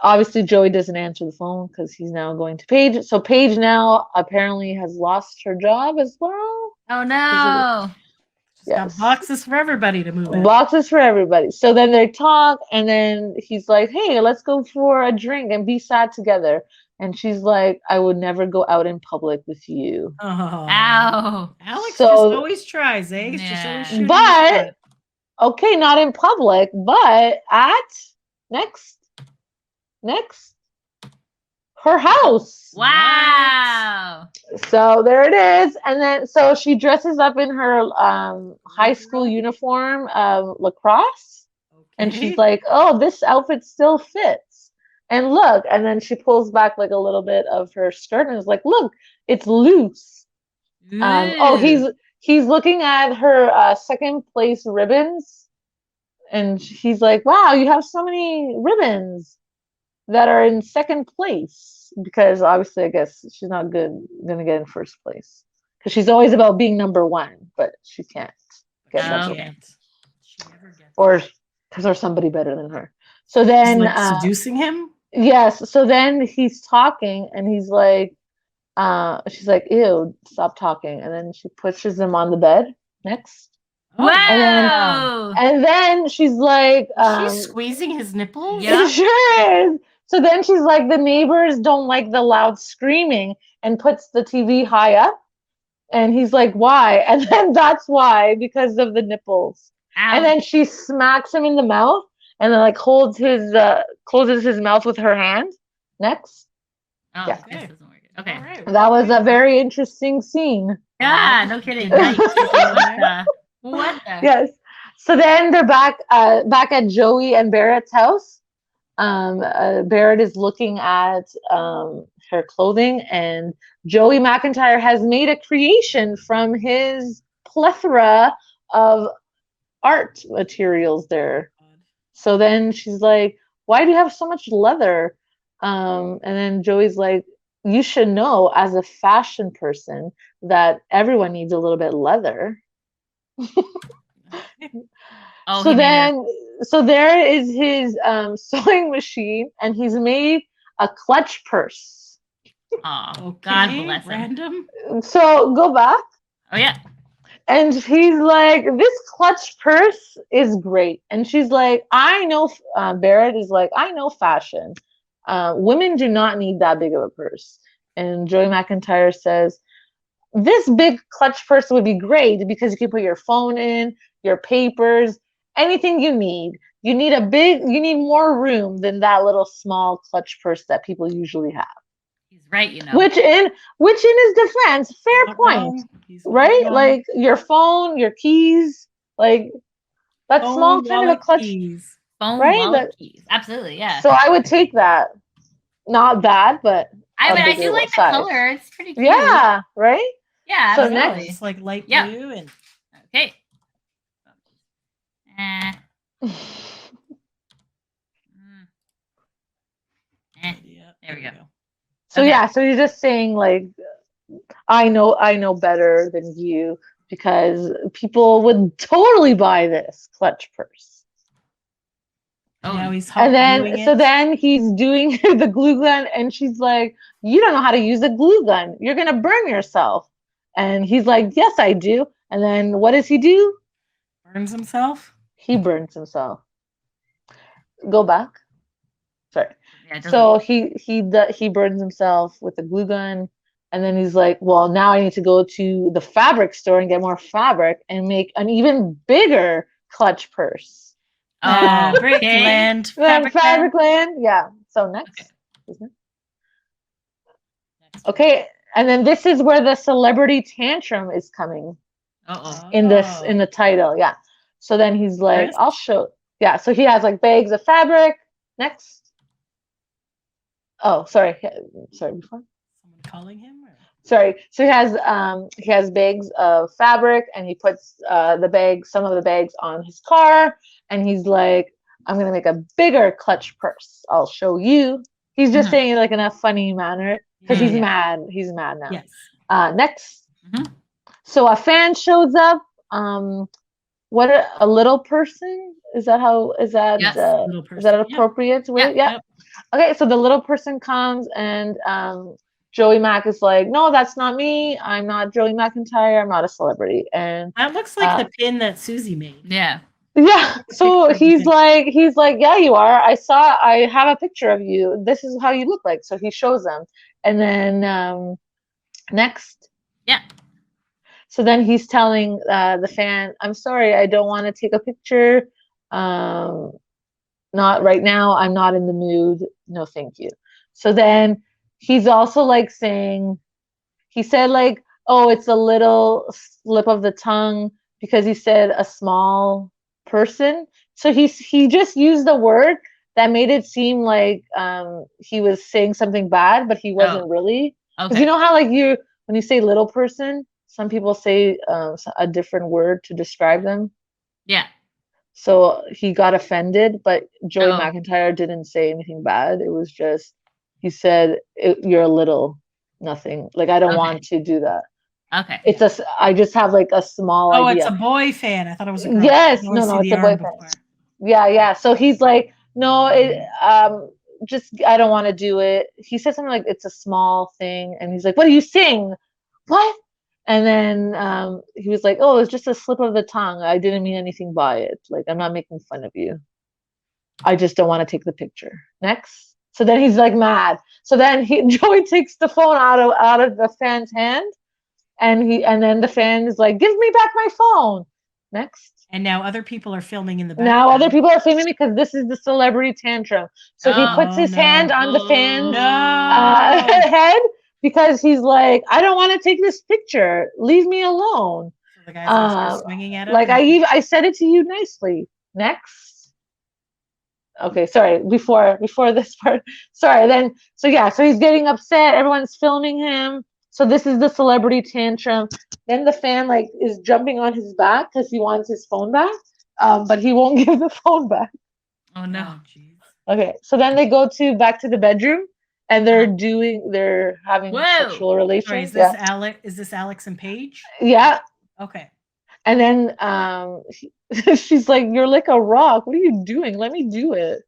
Obviously, Joey doesn't answer the phone because he's now going to Paige. So Paige now apparently has lost her job as well. Oh no. Got boxes for everybody to move in. Boxes for everybody. So then they talk, and then he's like, "Hey, let's go for a drink and be sad together." And she's like, "I would never go out in public with you." Oh. Ow. Alex So- just always tries, eh? He's just always shooting his But shot. okay, not in public, but at next her house. Wow. So there it is. And then so she dresses up in her high school uniform of lacrosse. And she's like, "Oh, this outfit still fits." And look, and then she pulls back like a little bit of her skirt and is like, "Look, it's loose." He's looking at her second place ribbons, and he's like, "Wow, you have so many ribbons that are in second place," because obviously I guess she's not gonna get in first place because she's always about being number one, but she can't get number one, or because there's somebody better than her. So then She's like seducing him. yes, so then he's talking and he's like, she's like, "Ew, stop talking," and then she pushes him on the bed. Next. Wow. And then she's like, she's squeezing his nipples. Yeah. It sure is. So then she's like, "The neighbors don't like the loud screaming," and puts the TV high up. And he's like, "Why?" And then that's why, because of the nipples. Ow. And then she smacks him in the mouth and then like holds his closes his mouth with her hand. Next. Oh, Yeah. this doesn't work. Okay. That was a very interesting scene. Yeah, no kidding. Yikes. What the? Yes. So then they're back at Joey and Barrett's house. Barrett is looking at her clothing, and Joey McIntyre has made a creation from his plethora of art materials there. So then she's like, "Why do you have so much leather?" And then Joey's like, "You should know as a fashion person that everyone needs a little bit of leather." Oh, So then, so there is his sewing machine, and he's made a clutch purse. Oh, God bless him. Random. So go back, Oh, yeah. and he's like, "This clutch purse is great." And she's like, "I know." Barrett is like, "I know fashion. Women do not need that big of a purse." And Joey McIntyre says, "This big clutch purse would be great because you can put your phone in, your papers, anything you need. You need more room than that little small clutch purse that people usually have." He's right, you know. Which in his defense, fair Not point, wrong. He's not right? wrong. Like your phone, your keys, like that Phone, small kind of a wallet, clutch. keys. Phone, right? wallet, keys. Absolutely, yeah. So I would take that. Not that, but I a mean, I bigger do like the size. color. It's pretty cute. Yeah, right? Yeah, So absolutely. next- It's like light Yeah. blue and Okay. yeah. There we go. So Okay. yeah, so you're just saying like, I know better than you because people would totally buy this clutch purse. Oh, Now he's hot And then gluing so it. then he's doing the glue gun, and she's like, "You don't know how to use a glue gun. You're gonna burn yourself." And he's like, "Yes, I do." And then what does he do? Burns himself. He burns himself. Go back. Sorry. Yeah, it doesn't- So he burns himself with a glue gun, and then he's like, well, now I need to go to the fabric store and get more fabric and make an even bigger clutch purse. Oh, Brickland. Fabric land. Yeah. So next. Okay. And then this is where the celebrity tantrum is coming Uh-oh. in the title. Yeah. So then he's like, Yes. I'll show. Yeah. So he has like bags of fabric. Next. Oh, sorry. Sorry, before. Someone calling him? Or? Sorry. So he has bags of fabric, and he puts some of the bags on his car, and he's like, I'm gonna make a bigger clutch purse. I'll show you. He's just saying it like in a funny manner because he's mad. He's mad now. Yes. Next. Mhm. So a fan shows up. What a little person? Is that Yes, little is that person. appropriate way? Yeah. Yeah. Okay, so the little person comes, and Joey Mac is like, no, that's not me. I'm not Joey McIntyre. I'm not a celebrity. And That looks like the pin that Susie made. Yeah. yeah, so he's like, yeah, you are. I have a picture of you. This is how you look like. So he shows them. And then next. Yeah. So then he's telling the fan, I'm sorry, I don't want to take a picture. Not right now. I'm not in the mood. No, thank you. So then he's also like saying, he said like, oh, it's a little slip of the tongue because he said a small person. So he just used the word that made it seem like he was saying something bad, but he wasn't really. Because you know how like when you say little person, some people say a different word to describe them. Yeah. So he got offended, but Joey McIntyre didn't say anything bad. It was just, he said, you're a little nothing. Like, I don't want to do that. Okay. I just have like a small idea. It's a boy fan. I thought it was a girl. Yes, no, it's a boy fan. Yeah. So he's like, no, just, I don't want to do it. He said something like, it's a small thing. And he's like, what do you sing? What? And then he was like, oh, it's just a slip of the tongue. I didn't mean anything by it. Like, I'm not making fun of you. I just don't want to take the picture. Next. So then he's like mad. So then Joey takes the phone out of the fan's hand, and then the fan is like, give me back my phone. Next. And now other people are filming in the back. Now other people are filming because this is the celebrity tantrum. So he puts his hand on the fan's head because he's like, I don't want to take this picture. Leave me alone. So the guys are swinging at him. Like I said it to you nicely. Next. Okay, sorry. Before this part. Sorry. Then so he's getting upset. Everyone's filming him. So this is the celebrity tantrum. Then the fan like is jumping on his back because he wants his phone back, but he won't give the phone back. Oh no. Okay, so then they go back to the bedroom, and they're having sexual relations. Sorry, is this Alex and Paige? Yeah. Okay. And then she's like, "You're like a rock. What are you doing? Let me do it."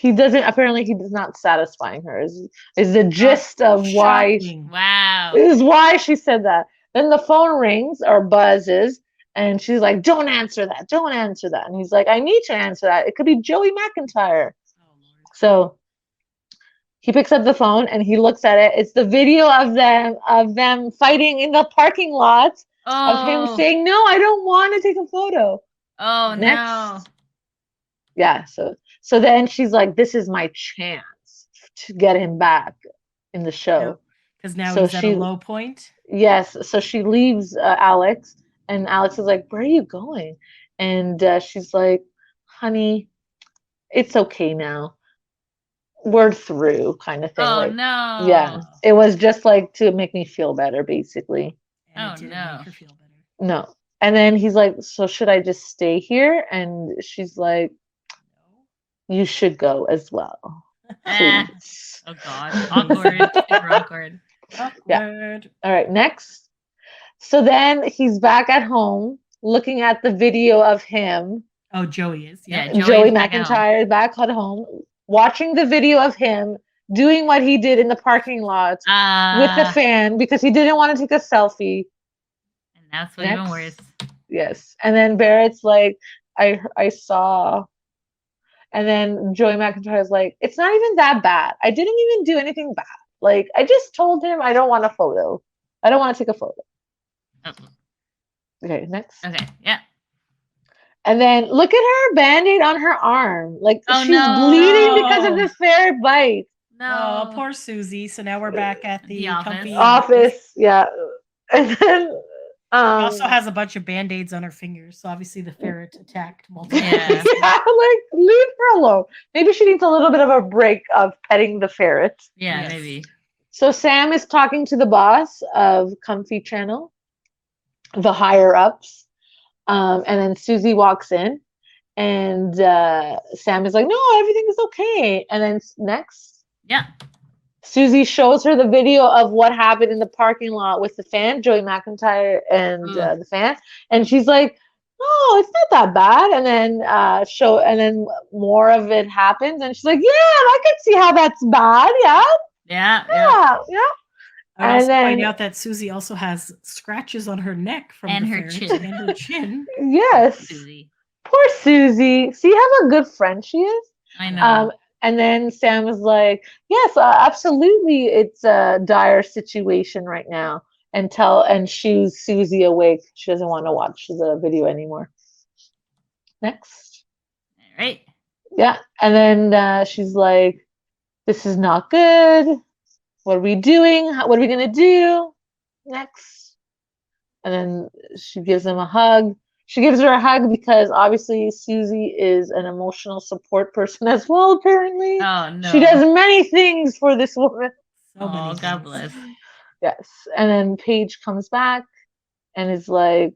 Apparently he does not satisfying her is the gist of why. Wow. Is why she said that. Then the phone rings or buzzes, and she's like, don't answer that. And he's like, I need to answer that. It could be Joey McIntyre. So he picks up the phone and he looks at it. It's the video of them fighting in the parking lot of him saying, no, I don't want to take a photo. Oh, Next. no. Yeah, so then she's like, this is my chance to get him back in the show. Because now he's at a low point. Yes, so she leaves Alex, and Alex is like, where are you going? And she's like, honey, it's okay now. We're through, kind of thing. Oh, like, no. Yeah, it was just like to make me feel better, basically. And it didn't make her feel better. No. And then he's like, so should I just stay here? And she's like, you should go as well. Please. Oh God. Awkward. Super awkward. Yeah. All right, next. So then he's back at home looking at the video of him. Oh, Joey is. Yeah. Joey McIntyre back at home watching the video of him doing what he did in the parking lot with the fan because he didn't want to take a selfie. That's what even worse. Yes. And then Barrett's like, I saw. And then Joey McIntyre's like, it's not even that bad. I didn't even do anything bad. Like, I just told him I don't want a photo. I don't want to take a photo. Oh. Okay, next. Okay, yeah. And then look at her band-aid on her arm. Like, Oh, she's no. bleeding because of the ferret bite. No. Oh, poor Susie. So now we're back at the office. comfy Office, yeah. And then She also has a bunch of band-aids on her fingers, so obviously the ferret attacked multiple Yeah. times. yeah, like leave her alone. Maybe she needs a little bit of a break of petting the ferret. Yeah, Yes. maybe. So Sam is talking to the boss of Comfy Channel, the higher ups, and then Susie walks in, and Sam is like, "No, everything is okay." And then next, Yeah. Susie shows her the video of what happened in the parking lot with the fan, Joey McIntyre and the fan, and she's like, "Oh, it's not that bad." And then and then more of it happens, and she's like, "Yeah, I can see how that's bad. Yeah, Yeah. yeah, yeah." I would And also then- point out that Susie also has scratches on her neck from And the her ferret chin. and her chin. Yes. Susie. Poor Susie. See how a good friend she is? I know. And then Sam was like, yes, absolutely. It's a dire situation right now. And shoos Susie awake. She doesn't want to watch the video anymore. Next. All right. Yeah. And then she's like, this is not good. What are we doing? What are we going to do? Next. And then she gives him a hug. She gives her a hug because obviously Susie is an emotional support person as well, apparently. Oh, no. She does many things for this woman. So many Oh, God things. bless. Yes. And then Paige comes back and is like,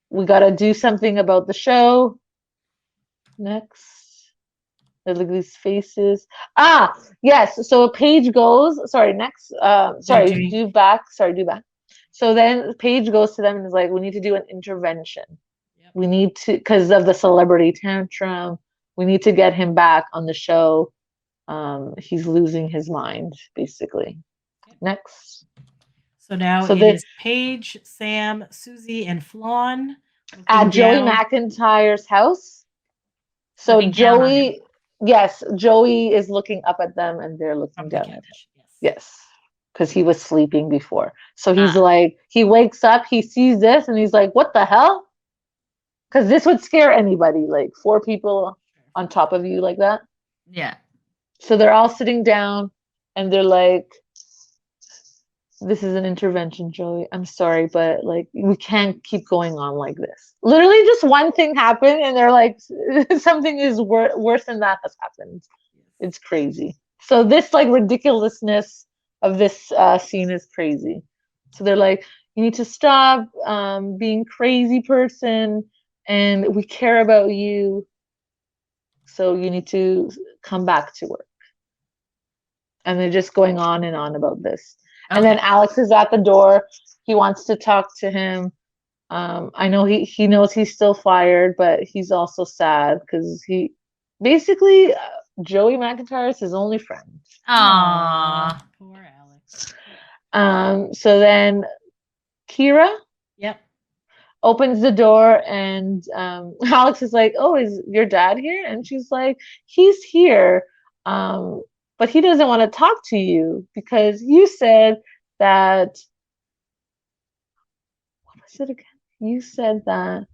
we got to do something about the show. Next. Look at these faces. Ah, yes. So Paige goes, sorry, next. Jimmy. Do back. So then Paige goes to them and is like, we need to do an intervention. Yep. We need to, because of the celebrity tantrum, we need to get him back on the show. He's losing his mind, basically. Yep. Next. So now So it this- is Paige, Sam, Susie, and Flawn At Joey down. McIntyre's house. So Looking down on Joey, yes, Joey is looking up at them and they're looking from the down at him. couch. Yes. Yes, because he was sleeping before. So he's Ah. like, he wakes up, he sees this, and he's like, what the hell? Because this would scare anybody, like 4 people on top of you like that. Yeah. So they're all sitting down and they're like, this is an intervention, Joey. I'm sorry, but like, we can't keep going on like this. Literally just one thing happened and they're like, something is worse than that has happened. It's crazy. So this like ridiculousness of this scene is crazy. So they're like, you need to stop being crazy person and we care about you. So you need to come back to work. And they're just going on and on about this. And then Alex is at the door. He wants to talk to him. I know he knows he's still fired, but he's also sad because he basically Joey McIntyre is his only friend. Aww. Poor Alex. So then Kira Yep. opens the door and Alex is like, oh, is your dad here? And she's like, he's here. But he doesn't want to talk to you because you said that, what was it again? You said that,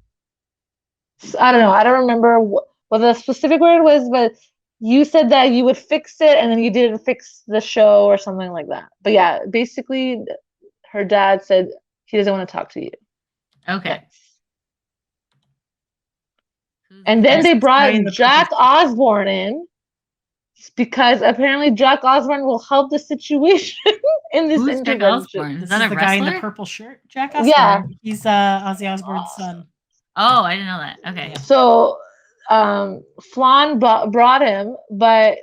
I don't know. I don't remember what the specific word was, but you said that you would fix it and then you didn't fix the show or something like that. But yeah, basically her dad said he doesn't want to talk to you. Okay. And then they brought Sorry, the Jack Osborne in because apparently Jack Osborne will help the situation in this Who's Jack intervention. Osborne? Is This that is a the guy in the wrestler? purple shirt. Jack Osborne. Yeah. He's Ozzy Osbourne's son. Oh, I didn't know that. Okay. So Flan brought him, but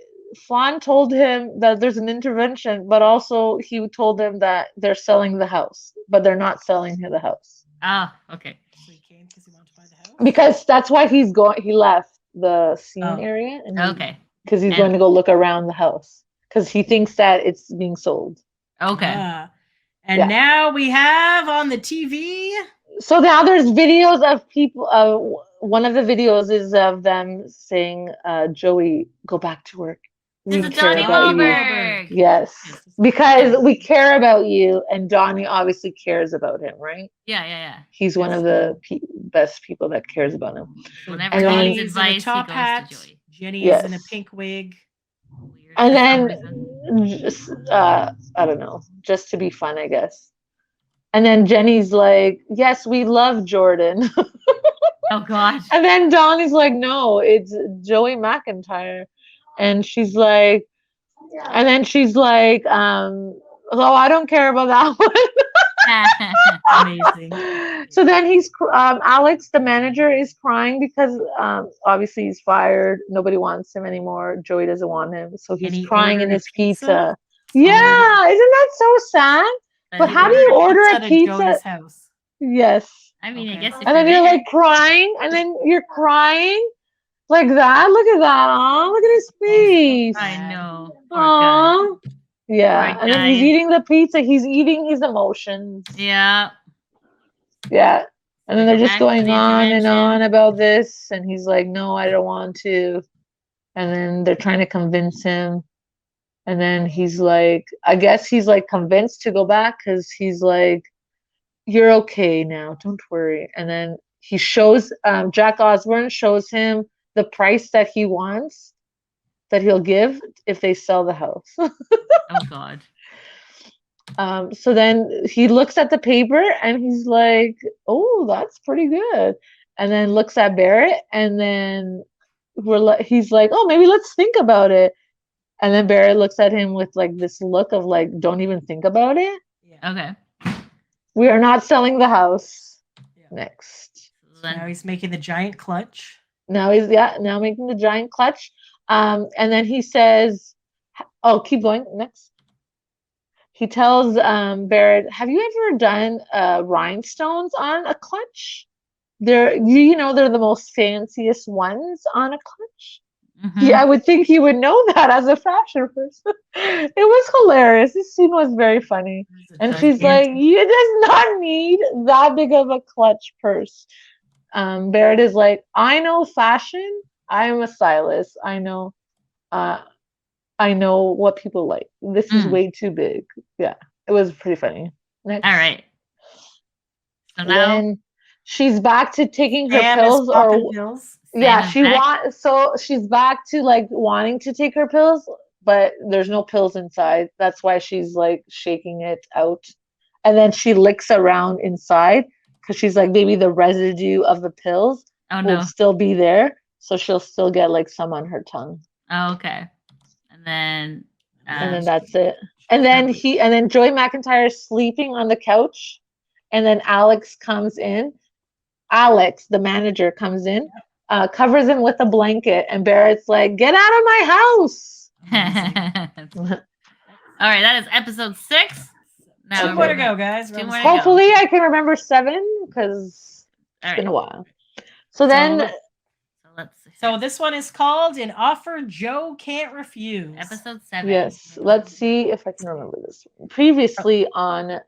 Flan told him that there's an intervention, but also he told them that they're selling the house, but they're not selling the house. Oh, okay. So he came because he wanted to buy the house. Because that's why he left the scene Oh. area. And Okay. Because he's And- going to go look around the house. Because he thinks that it's being sold. Okay. And Yeah. now we have on the TV So now there's videos of people. One of the videos is of them saying, "Joey, go back to work. We It's a care Donnie about you." Wahlberg. Yes, because we care about you, and Donnie obviously cares about him, right? Yeah. He's one of the best people that cares about him. Whenever And he then- needs Johnny's in a advice, he top goes hat. to Joey. Jenny Yes. is in a pink wig. Weird And for some then, reason. just, I don't know, just to be fun, I guess. And then Jenny's like, "Yes, we love Jordan." Oh God. And then Donnie's like, "No, it's Joey McIntyre." And she's like, "Oh, I don't care about that one." Amazing. So then Alex, the manager, is crying because obviously he's fired. Nobody wants him anymore. Joey doesn't want him. So And he's he crying in ordered a his pizza? pizza. Yeah, isn't that so sad? But He how do you order a to pizza? Joey's house? Yes. I mean, I Okay. guess if And then you're there- like crying, and then you're crying like that. Look at that. Aw, look at his face. I know. Poor guy. Aw. Yeah. Poor And then he's guy. eating the pizza. He's eating his emotions. Yeah. Yeah. And then they're just Back to going the on and intervention. on about this. And he's like, "No, I don't want to." And then they're trying to convince him. And then he's like, I guess he's like convinced to go back because he's like, "You're okay now. Don't worry." And then he shows, Jack Osborne shows him the price that he wants, that he'll give if they sell the house. Oh God. So then he looks at the paper and he's like, "Oh, that's pretty good." And then looks at Barrett, and then he's like, "Oh, maybe let's think about it." And then Barrett looks at him with like this look of like, "Don't even think about it. Okay. We are not selling the house." Yeah. Next. So then- Now he's making the giant clutch. Now now making the giant clutch. And then he says, "Oh, keep going." Next. He tells Barrett, "Have you ever done rhinestones on a clutch? They're the most fanciest ones on a clutch." Mhm. Yeah, I would think he would know that as a fashion person. It was hilarious. This scene was very funny. And she's like, "You does not need that big of a clutch purse." Barrett is like, "I know fashion. I'm a stylist. I know what people like. This is way too big." Yeah, it was pretty funny. Next. All right. So now Then she's back to taking her Sam is pills, popping pills. yeah, Sam is back. so she's back to like wanting to take her pills, but there's no pills inside. That's why she's like shaking it out. And then she licks around inside because she's like, maybe the residue of the pills Oh will no. still be there, so she'll still get like some on her tongue. Oh, okay. And then And then that's it. And then Joey McIntyre is sleeping on the couch, and then Alex comes in. Alex, the manager, comes in, covers him with a blanket, and Barrett's like, "Get out of my house!" all right, that is episode 6. Now Two more to go, guys. Two more to go. Hopefully, I can remember 7 because All it's been a right. while. So then, So let's see. So this one is called "An Offer Joe Can't Refuse." Episode 7. yes, let's see if I can remember this. Previously on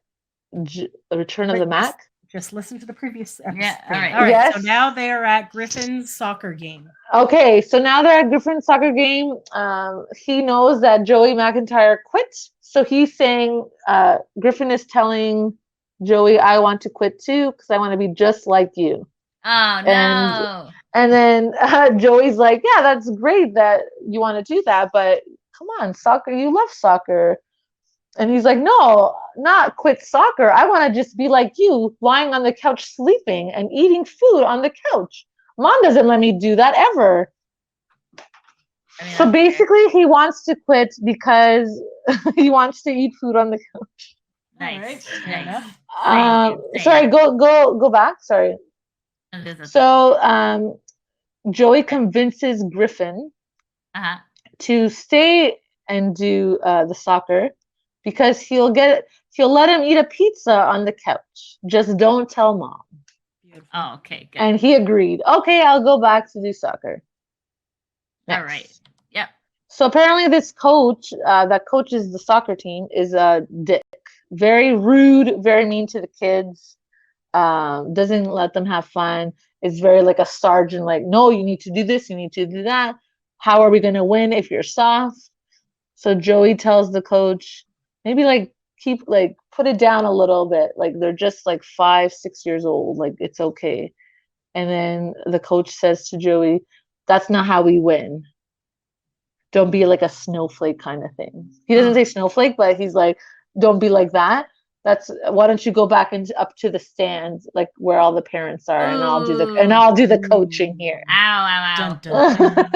Return of the Mac. Just listen to the previous episode. Yeah, all right. All right. Yes. So now they're at Griffin's soccer game. Okay, so now they're at Griffin's soccer game. He knows that Joey McIntyre quit, so he's saying, Griffin is telling Joey, "I want to quit too because I want to be just like you." Oh no. And then Joey's like, "Yeah, that's great that you want to do that, but come on, soccer, you love soccer." And he's like, "No, not quit soccer. I want to just be like you, lying on the couch, sleeping and eating food on the couch. Mom doesn't let me do that ever." I mean, So that's basically, he wants to quit because he wants to eat food on the couch. fair. All right, Nice. fair Nice. enough. Same. Sorry, go back. Sorry. And this is- So Joey convinces Griffin uh-huh. to stay and do the soccer because he'll let him eat a pizza on the couch. Just don't tell Mom. Beautiful. Oh, okay, good. And he agreed. "Okay, I'll go back to do soccer." All Next. right. Yep. So apparently this coach that coaches the soccer team is a dick. Very rude, very mean to the kids. doesn't let them have fun. Is very like a sergeant, like, no, you need to do this, you need to do that. How are we gonna win if you're soft? So Joey tells the coach, maybe like keep like put it down a little bit. Like they're just like 5, 6 years old. Like it's okay. And then the coach says to Joey, that's not how we win. Don't be like a snowflake kind of thing. He doesn't say snowflake, but he's like, don't be like that. Why don't you go back up to the stands, like where all the parents are, and I'll do the coaching here. Ow, ow, ow. Dun, dun, dun.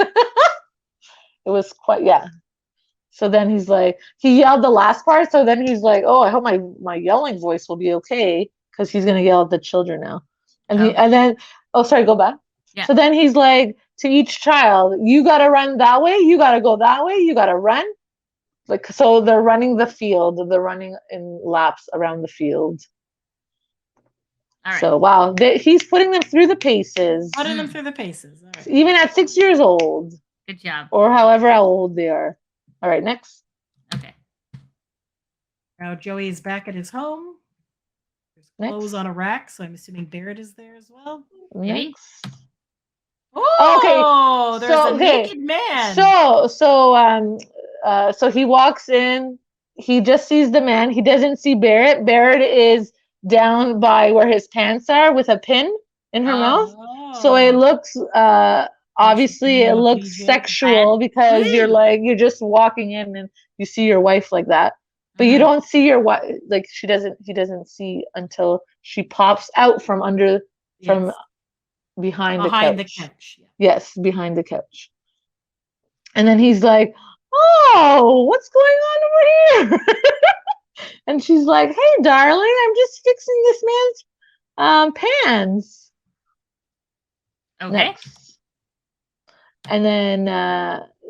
It was quite, yeah. So then he's like, he yelled the last part. So then he's like, oh, I hope my yelling voice will be okay, because he's gonna yell at the children now. And then, oh, sorry, go back. Yeah. So then he's like, to each child, you gotta run that way, you gotta go that way, you gotta run. Like, so they're running the field, they're running in laps around the field. All right. So wow, he's putting them through the paces, Putting them through the paces. All right. even at 6 years old, Good job. or however how old they are. All right, next. Okay. Now Joey is back at his home. There's Next. clothes on a rack, so I'm assuming Barrett is there as well. Maybe. Next. Oh, there's a okay. naked man. So he walks in. He just sees the man. He doesn't see Barrett. Barrett is down by where his pants are with a pin in her mouth. So it looks obviously it looks sexual, because you're just walking in and you see your wife like that. But you don't see your wife, like he doesn't see until she pops out from under from behind the couch. Yeah. Yes, behind the couch. And then he's like, oh, what's going on over here? And she's like, hey, darling, I'm just fixing this man's pants. Okay. Next. And then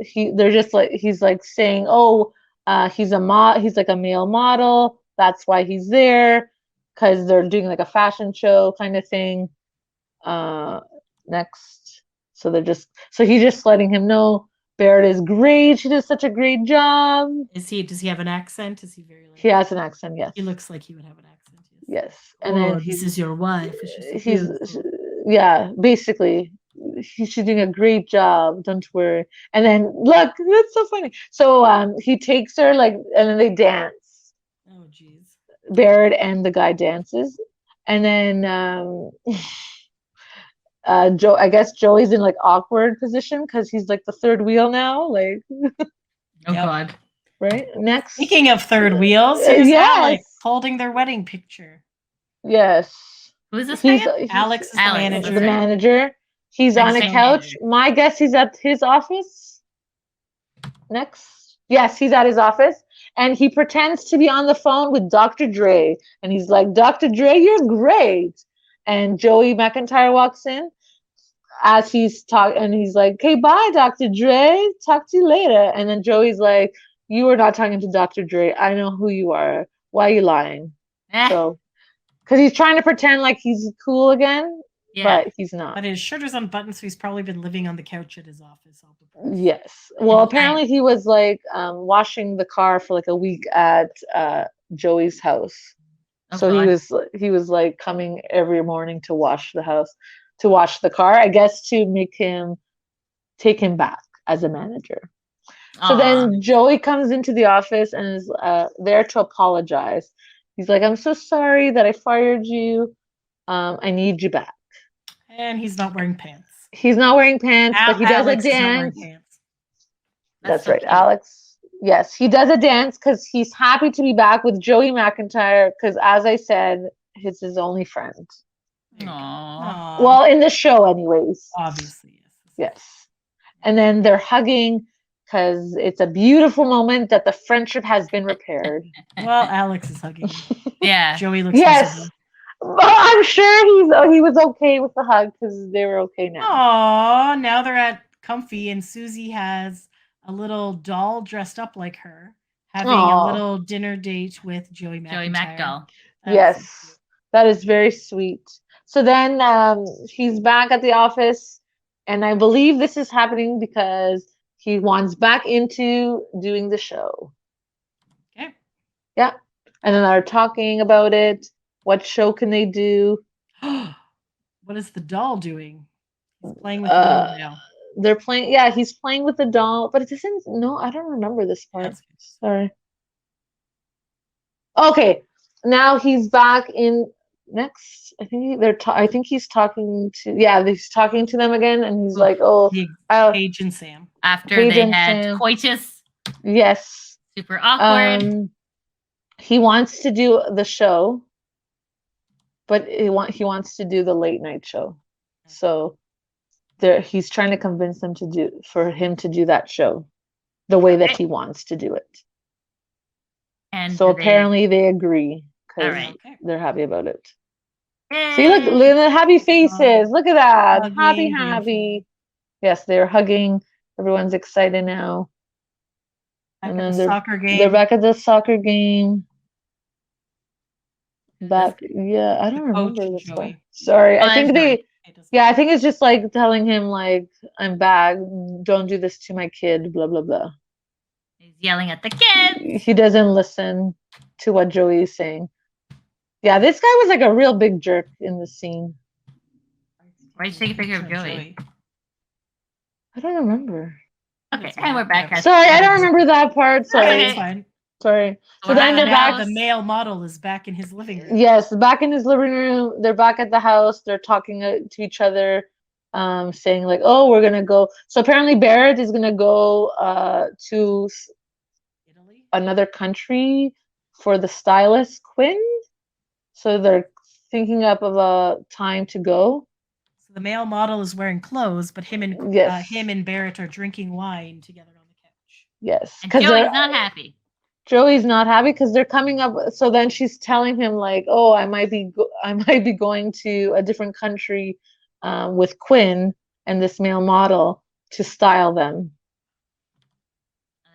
he's like saying, oh, he's like a male model. That's why he's there, because they're doing like a fashion show kind of thing. Next. So he's just letting him know Barrett is great. She does such a great job. Does he have an accent? Is he very like, He has an accent, yes. he looks like he would have an accent. Yes. And And then this is your wife. She's yeah, basically she's doing a great job. Don't worry. And then look, that's so funny. So he takes her and then they dance. Oh geez. Barrett and the guy dances. And then I guess Joey's in like awkward position because he's like the third wheel now. Like Oh God. Right? Next. Speaking of third wheels, here's yes. Alex holding their wedding picture. Yes. Who is this He's, guy? he's Alex is the Alex, manager. the manager. He's Next on a thing couch. manager. My guess he's at his office. Next. Yes, he's at his office. And he pretends to be on the phone with Dr. Dre. And he's like, Dr. Dre, you're great. And Joey McIntyre walks in as he's talking. And he's like, okay, bye, Dr. Dre. Talk to you later. And then Joey's like, you are not talking to Dr. Dre. I know who you are. Why are you lying? So, because he's trying to pretend like he's cool again. Yeah. But he's not. But his shirt is unbuttoned, so he's probably been living on the couch at his office. Yes. Well, apparently he was like washing the car for like a week at Joey's house. Oh, So God. he was like coming every morning to wash the car, I guess, to take him back as a manager. So Aw. then Joey comes into the office and is there to apologize. He's like, I'm so sorry that I fired you. I need you back. And he's not wearing pants. He's not wearing pants, but he does Alex a is not wearing dance. pants. That's so right, cute. Alex. Yes, he does a dance because he's happy to be back with Joey McIntyre because, as I said, he's his only friend. Aw. Aw. Well, in the show, anyways. Obviously, yes. Yes. And then they're hugging because it's a beautiful moment that the friendship has been repaired. Well, Alex is hugging. Yeah. Joey looks Yes. miserable. But I'm sure he was okay with the hug because they were okay now. Aw, now they're at comfy, and Susie has a little doll dressed up like her, having Aw. a little dinner date with Joey McIntyre. Joey McDowell. That's so Yes, that is very sweet. So then he's back at the office, and I believe this is happening because he wants back into doing the show. Okay. Yeah. And then they're talking about it. What show can they do? What is the doll doing? He's playing with the doll now. They're playing. Yeah, he's playing with the doll, but it doesn't. No, I don't remember this part. That's good. Sorry. Okay, now he's back in next. I think I think he's talking to. Yeah, he's talking to them again, and he's like, "Oh, Paige and Sam." After Paige they and had Sam. coitus, yes." super awkward. He wants to do the show, but he wants to do the late night show. So he's trying to convince them for him to do that show the way that he wants to do it. And so apparently they agree because right. they're happy about it. Yay. See, look at the happy faces. Look at that. Hugging, Happy. Yes, they're hugging. Everyone's excited now. Back at the soccer game. They're back at the soccer game. Yeah, I don't remember this one. Sorry, I think I think it's just like telling him like, I'm back. Don't do this to my kid. Blah blah blah. He's yelling at the kids. He doesn't listen to what Joey is saying. Yeah, this guy was like a real big jerk in the scene. Why'd you take a picture of Joey? I don't remember. Okay, and we're back. Sorry, I don't remember that part. Sorry. It's fine. Sorry. So then they're back. The male model is back in his living room. Yes, back in his living room. They're back at the house. They're talking to each other, saying like, "Oh, we're gonna go." So apparently, Barrett is gonna go to Italy, another country for the stylist Quinn. So they're thinking up of a time to go. So the male model is wearing clothes, but him and Barrett are drinking wine together on the couch. Yes, because Joey's not happy. Joey's not happy because they're coming up. So then she's telling him like, "Oh, I might be going to a different country with Quinn and this male model to style them."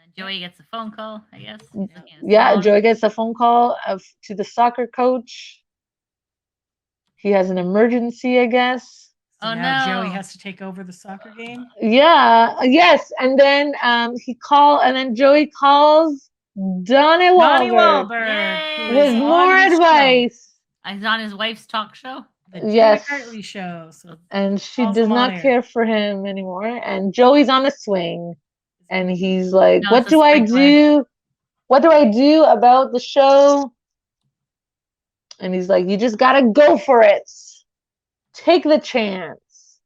And Joey gets a phone call, I guess. Yeah, Joey gets a phone call to the soccer coach. He has an emergency, I guess. So now Joey has to take over the soccer game. Yeah. Yes, and then Joey calls Donnie Wahlberg with more advice. He's on his wife's talk show. The Jimmy Cartley show. So and she does not care for him anymore. And Joey's on a swing. And he's like, what do I do? What do I do about the show? And he's like, you just gotta go for it. Take the chance.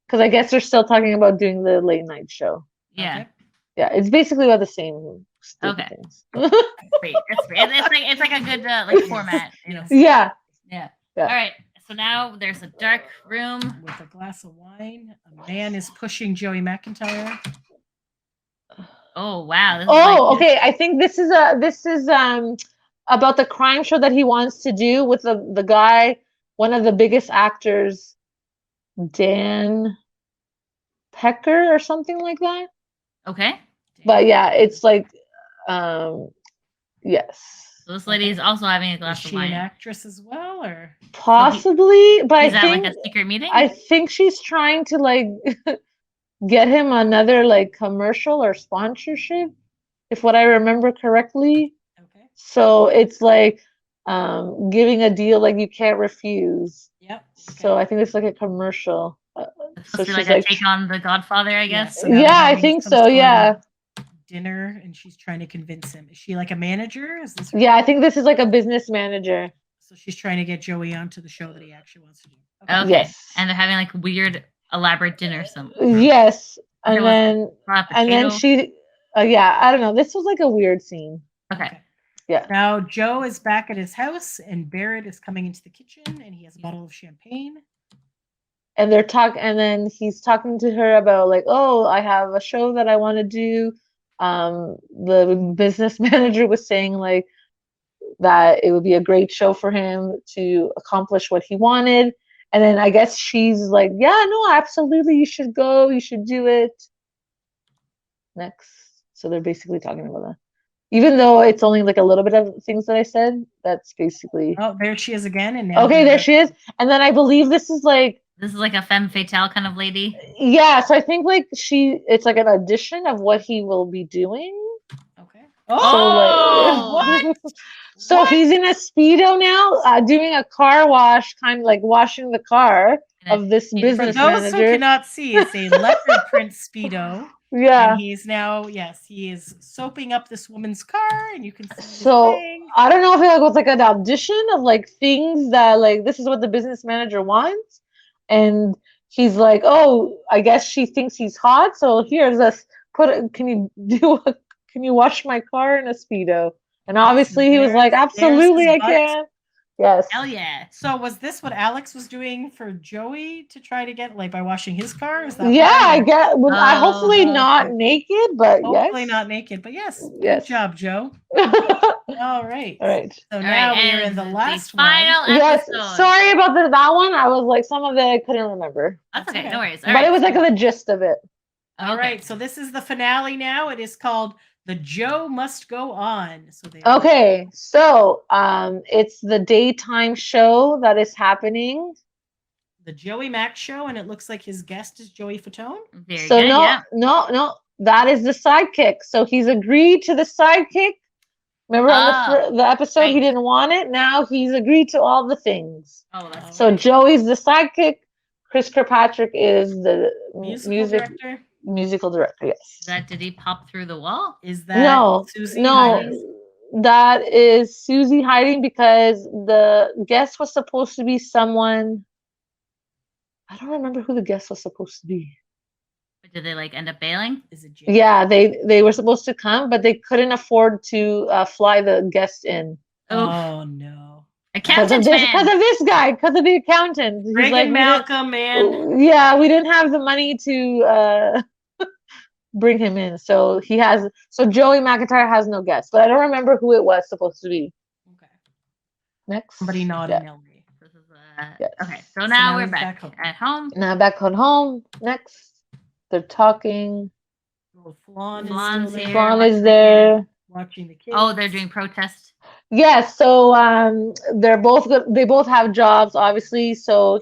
Because I guess they're still talking about doing the late night show. Yeah. Okay. Yeah, it's basically about the same. Things. Great. That's great. It's like a good like format, you know. Yeah. All right. So now there's a dark room with a glass of wine. A man is pushing Joey McIntyre. Oh wow. Okay. I think this is about the crime show that he wants to do with the guy, one of the biggest actors, Dan Pecker or something like that. Okay. But yeah, it's like, yes. So this lady is also having a glass of wine. Is she an actress as well, or possibly? But I think like a secret meeting. I think she's trying to like get him another like commercial or sponsorship, if what I remember correctly. Okay. So it's like giving a deal like you can't refuse. Yep. Okay. So I think it's like a commercial. So she's like a take on The Godfather, I guess. Yeah, I think so. Yeah. Dinner, and she's trying to convince him. Is she like a manager? Is this? Yeah, I think this is like a business manager. So she's trying to get Joey onto the show that he actually wants to do. Okay. Yes. And they're having like weird, elaborate dinner. Yes, and then she. Yeah, I don't know. This was like a weird scene. Okay. Yeah. Now Joe is back at his house, and Barrett is coming into the kitchen, and he has a bottle of champagne. And and then he's talking to her about like, oh, I have a show that I want to do. The business manager was saying like that it would be a great show for him to accomplish what he wanted. And then I guess she's like, yeah, no, absolutely, you should go, you should do it. Next. So they're basically talking about that. Even though it's only like a little bit of things that I said, that's basically. Oh, there she is again. And now okay, there she is. And then I believe this is like a femme fatale kind of lady. Yeah, so I think like it's like an audition of what he will be doing. Okay. Oh, what? So he's in a Speedo now, doing a car wash, kind of like washing the car of this For For business those who manager. cannot see, it's a leopard print Speedo. Yeah. And he's now, yes, he is soaping up this woman's car, and you can see this So thing. I don't know if it was like an audition of like things that like this is what the business manager wants, and he's like, oh, I guess she thinks he's hot, so here's us. Can you wash my car in a Speedo? And obviously he was like, There's absolutely, his I butt. can. Yes. Hell yeah. So was this what Alex was doing for Joey to try to get, like, by washing his car? Is that Yeah, why? I get. I Oh, hopefully not okay. naked, but Hopefully yes. not naked, but yes. Yes. Good job, Joe. All right. All right. So All now right, we're in and the last one. final Yes. episode. Sorry about that one. I was like, some of it I couldn't remember, That's okay. okay. No worries. but it was like the gist of it. All right. So this is the finale now. It is called The Joe Must Go On. So they Okay, so it's the daytime show that is happening. the Joey Mac show, and it looks like his guest is Joey Fatone. Very So good. no, Yeah. no, that is the sidekick. So he's agreed to the sidekick. Remember on the episode he right. didn't want it. Now he's agreed to all the things. Oh, that's So right. Joey's the sidekick. Chris Kirkpatrick is the Musical director. Yes. Did he pop through the wall? Is that No, Susie no, hiding? that is Susie hiding because the guest was supposed to be someone. I don't remember who the guest was supposed to be. But did they like end up bailing? Is it Jay? Yeah, they were supposed to come, but they couldn't afford to fly the guest in Oh no. because of Accountant this, man. because of this guy, because of the accountant. He's Reagan like, we Malcolm, man. didn't- yeah, we didn't have the money to bring him in, so Joey McIntyre has no guest, but I don't remember who it was supposed to be. Okay. Next, Somebody not Yeah. in LA. This is, Yes. Okay, so now we're he's back home. at home. Now back on home. Next, they're talking. Little Flan Flan's is still here. Fawn is there. watching the kids. Oh, they're doing protest. Yes, so they're both good. They both have jobs, obviously. So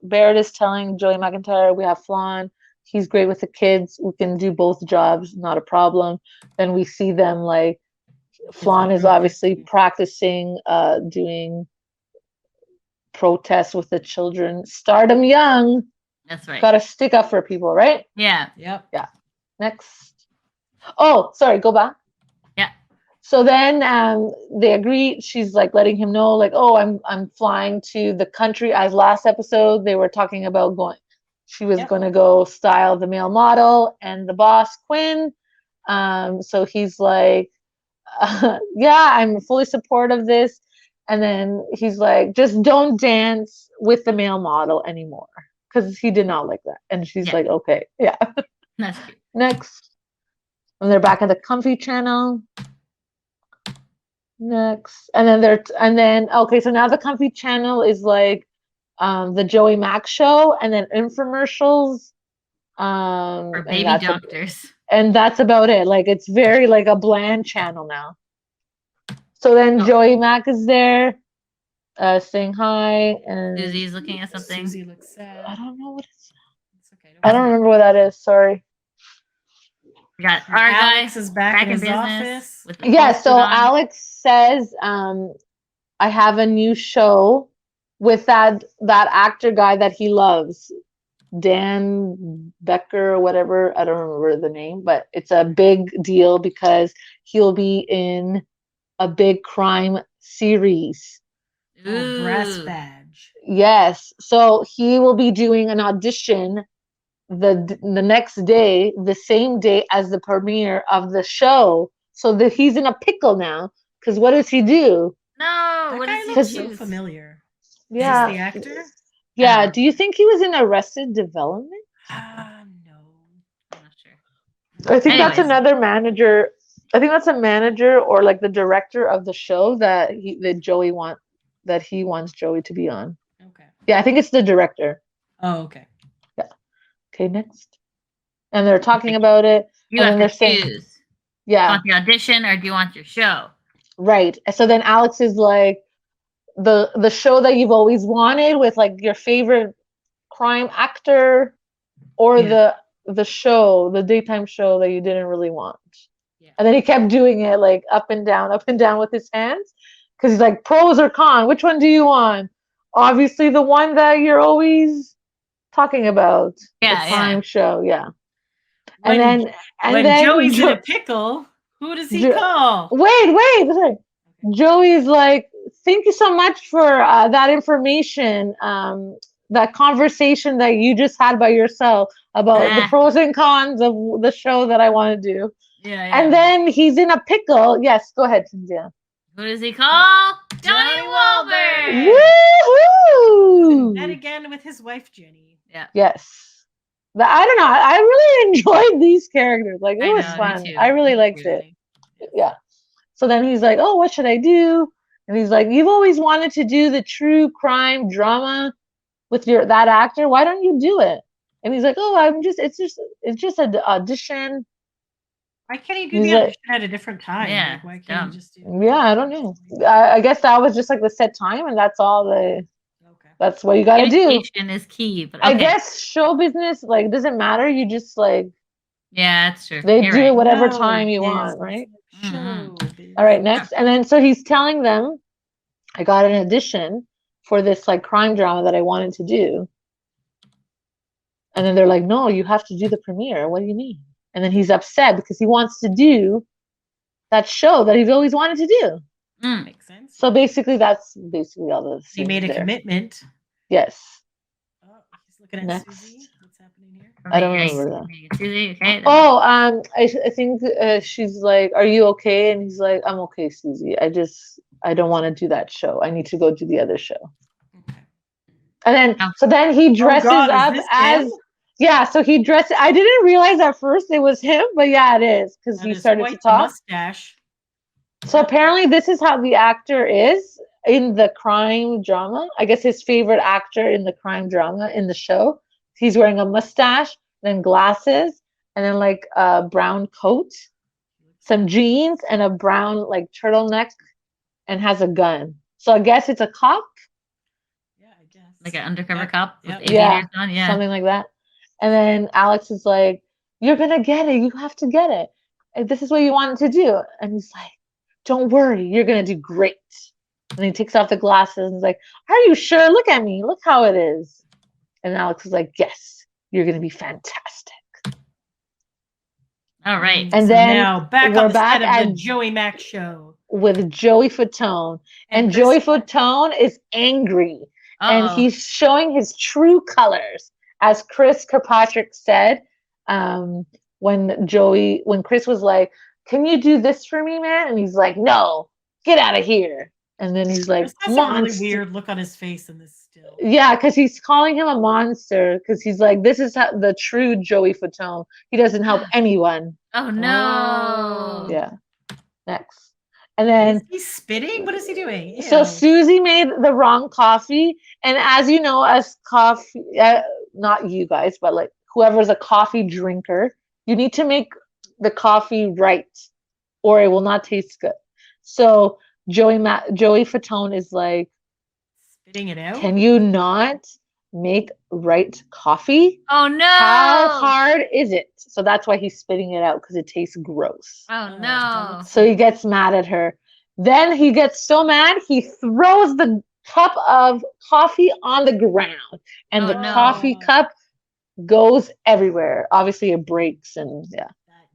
Barrett is telling Joey McIntyre, we have Flan. He's great with the kids. We can do both jobs, not a problem. Then we see them like Flan is obviously practicing doing protests with the children. Start them young. That's right. Gotta stick up for people, right? Yeah. Yep. Next. Oh, sorry, go back. Yeah. So then they agree. She's like letting him know, like, oh, I'm flying to the country. As last episode, they were talking about going. She was going to go style the male model and the boss Quinn. So he's like, yeah, I'm fully supportive of this. And then he's like, just don't dance with the male model anymore, because he did not like that. And she's like, okay, yeah. That's cute. Next. And they're back at the comfy channel. Next. And then okay, so now the comfy channel is like the Joey Mac show, and then infomercials. For baby and doctors. and that's about it. Like it's very like a bland channel now. So then Joey Mac is there, saying hi, and Susie's looking at something. Susie looks sad. I don't know what it's. It's okay. I don't remember what that is. Sorry. We got our guy Alex is back in his office. with the Yeah, full so suit on. Alex says, I have a new show with that actor guy that he loves, Dan Becker or whatever. I don't remember the name, but it's a big deal because he'll be in a big crime series. Oh, brass Ooh. badge. Yes, so he will be doing an audition the next day, the same day as the premiere of the show. So that he's in a pickle now, because what does he do? No, That what guy does he looks so choose? familiar. Yeah. Is this the actor? Yeah. Do you think he was in Arrested Development? No. I'm not sure. I think that's Anyways. another manager. I think that's a manager or like the director of the show that he wants Joey to be on. Okay. Yeah, I think it's the director. Oh, okay. Okay, next. And they're talking about it. You and then have to they're saying, choose. Do yeah, you want the audition or do you want your show? right. So then Alex is like, the show that you've always wanted with like your favorite crime actor, or Yeah. the show, the daytime show that you didn't really want. Yeah. And then he kept doing it like up and down with his hands. Because he's like, pros or con, which one do you want? Obviously the one that you're always talking about. Yeah, the crime show, yeah. When, and when then Joey's in a pickle, who does he call? Wait. Joey's like, thank you so much for that information, that conversation that you just had by yourself about the pros and cons of the show that I want to do. Yeah. And then he's in a pickle. Yes, go ahead, Cynthia. Who does he call? Johnny Wahlberg. Woohoo! And again with his wife Jenny. Yeah. Yes. I don't know. I really enjoyed these characters. Like, it was fun. I really liked it. Yeah. So then he's like, oh, what should I do? And he's like, you've always wanted to do the true crime drama with that actor. Why don't you do it? And he's like, oh, it's just an audition. Why can't he do the audition at a different time? Yeah. Like, why can't he just do Yeah, I don't know. I guess that was just like the set time, and that's all that's what you got to do. Communication is key. But I guess show business, like, doesn't matter. You just like, yeah, that's true. They do it whatever time you want, right? Mm-hmm. All right, next. And then so he's telling them, I got an audition for this like crime drama that I wanted to do. And then they're like, no, you have to do the premiere. What do you mean? And then he's upset because he wants to do that show that he's always wanted to do. Makes sense. So basically, that's basically all the. He made a commitment. Yes. Oh, he's looking at Next. Susie. What's happening here? I don't remember that. Susie, okay. Oh, I think she's like, are you okay? And he's like, I'm okay, Susie. I don't want to do that show. I need to go do the other show. Okay. And then, so then he dresses up as, yeah, so he dressed, I didn't realize at first it was him, but yeah, it is, because he started to talk. Mustache. So apparently this is how the actor is in the crime drama. I guess his favorite actor in the crime drama in the show. He's wearing a mustache, then glasses, and then like a brown coat, some jeans, and a brown like turtleneck, and has a gun. So I guess it's a cop. Yeah, I guess. Like an undercover cop with aviators on, something like that. And then Alex is like, you're gonna get it. You have to get it. And this is what you wanted to do. And he's like, don't worry, you're gonna do great. And he takes off the glasses and is like, are you sure? Look at me. Look how it is. And Alex is like, yes, you're gonna be fantastic. All right. And so then now back on the set of the Joey Mac show with Joey Fatone. And Joey Fatone is angry. And he's showing his true colors. As Chris Kirkpatrick said, when Chris was like, can you do this for me, man? And he's like, no, get out of here. And then he's like, Chris has a really weird look on his face in this still. Yeah, because he's calling him a monster. Because he's like, this is the true Joey Fatone. He doesn't help anyone. Oh, no. Yeah. Next. And then is he spitting? What is he doing? Ew. So Susie made the wrong coffee. And as you know, as coffee, not you guys, but like whoever's a coffee drinker, you need to make the coffee right or it will not taste good. So Joey Fatone is like, spitting it out. Can you not make right coffee? Oh no. How hard is it? So that's why he's spitting it out, because it tastes gross. Oh no. So he gets mad at her. Then he gets so mad he throws the cup of coffee on the ground, and the coffee cup goes everywhere. Obviously it breaks, and yeah.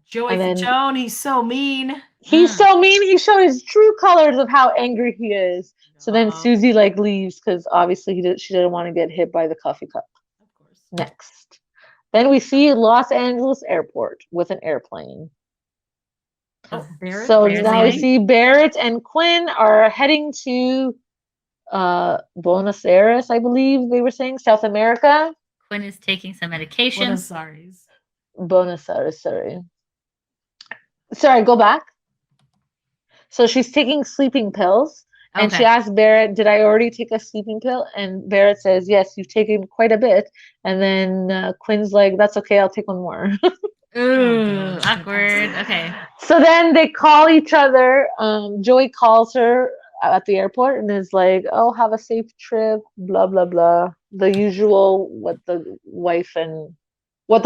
Joey Fatone, he's so mean. He's so mean. He showed his true colors of how angry he is. So then Susie like leaves because obviously she didn't want to get hit by the coffee cup. Of course. Next. Then we see Los Angeles Airport with an airplane. Barrett, so now we see Barrett and Quinn are heading to Buenos Aires, I believe they were saying, South America. Quinn is taking some medication. Buenos Aires, sorry. Sorry, go back. So she's taking sleeping pills. And she asked Barrett, did I already take a sleeping pill? And Barrett says, yes, you've taken quite a bit. And then Quinn's like, that's okay, I'll take one more. Ooh, awkward. Okay. So then they call each other. Joey calls her at the airport and is like, oh, have a safe trip, blah, blah, blah. The usual, what the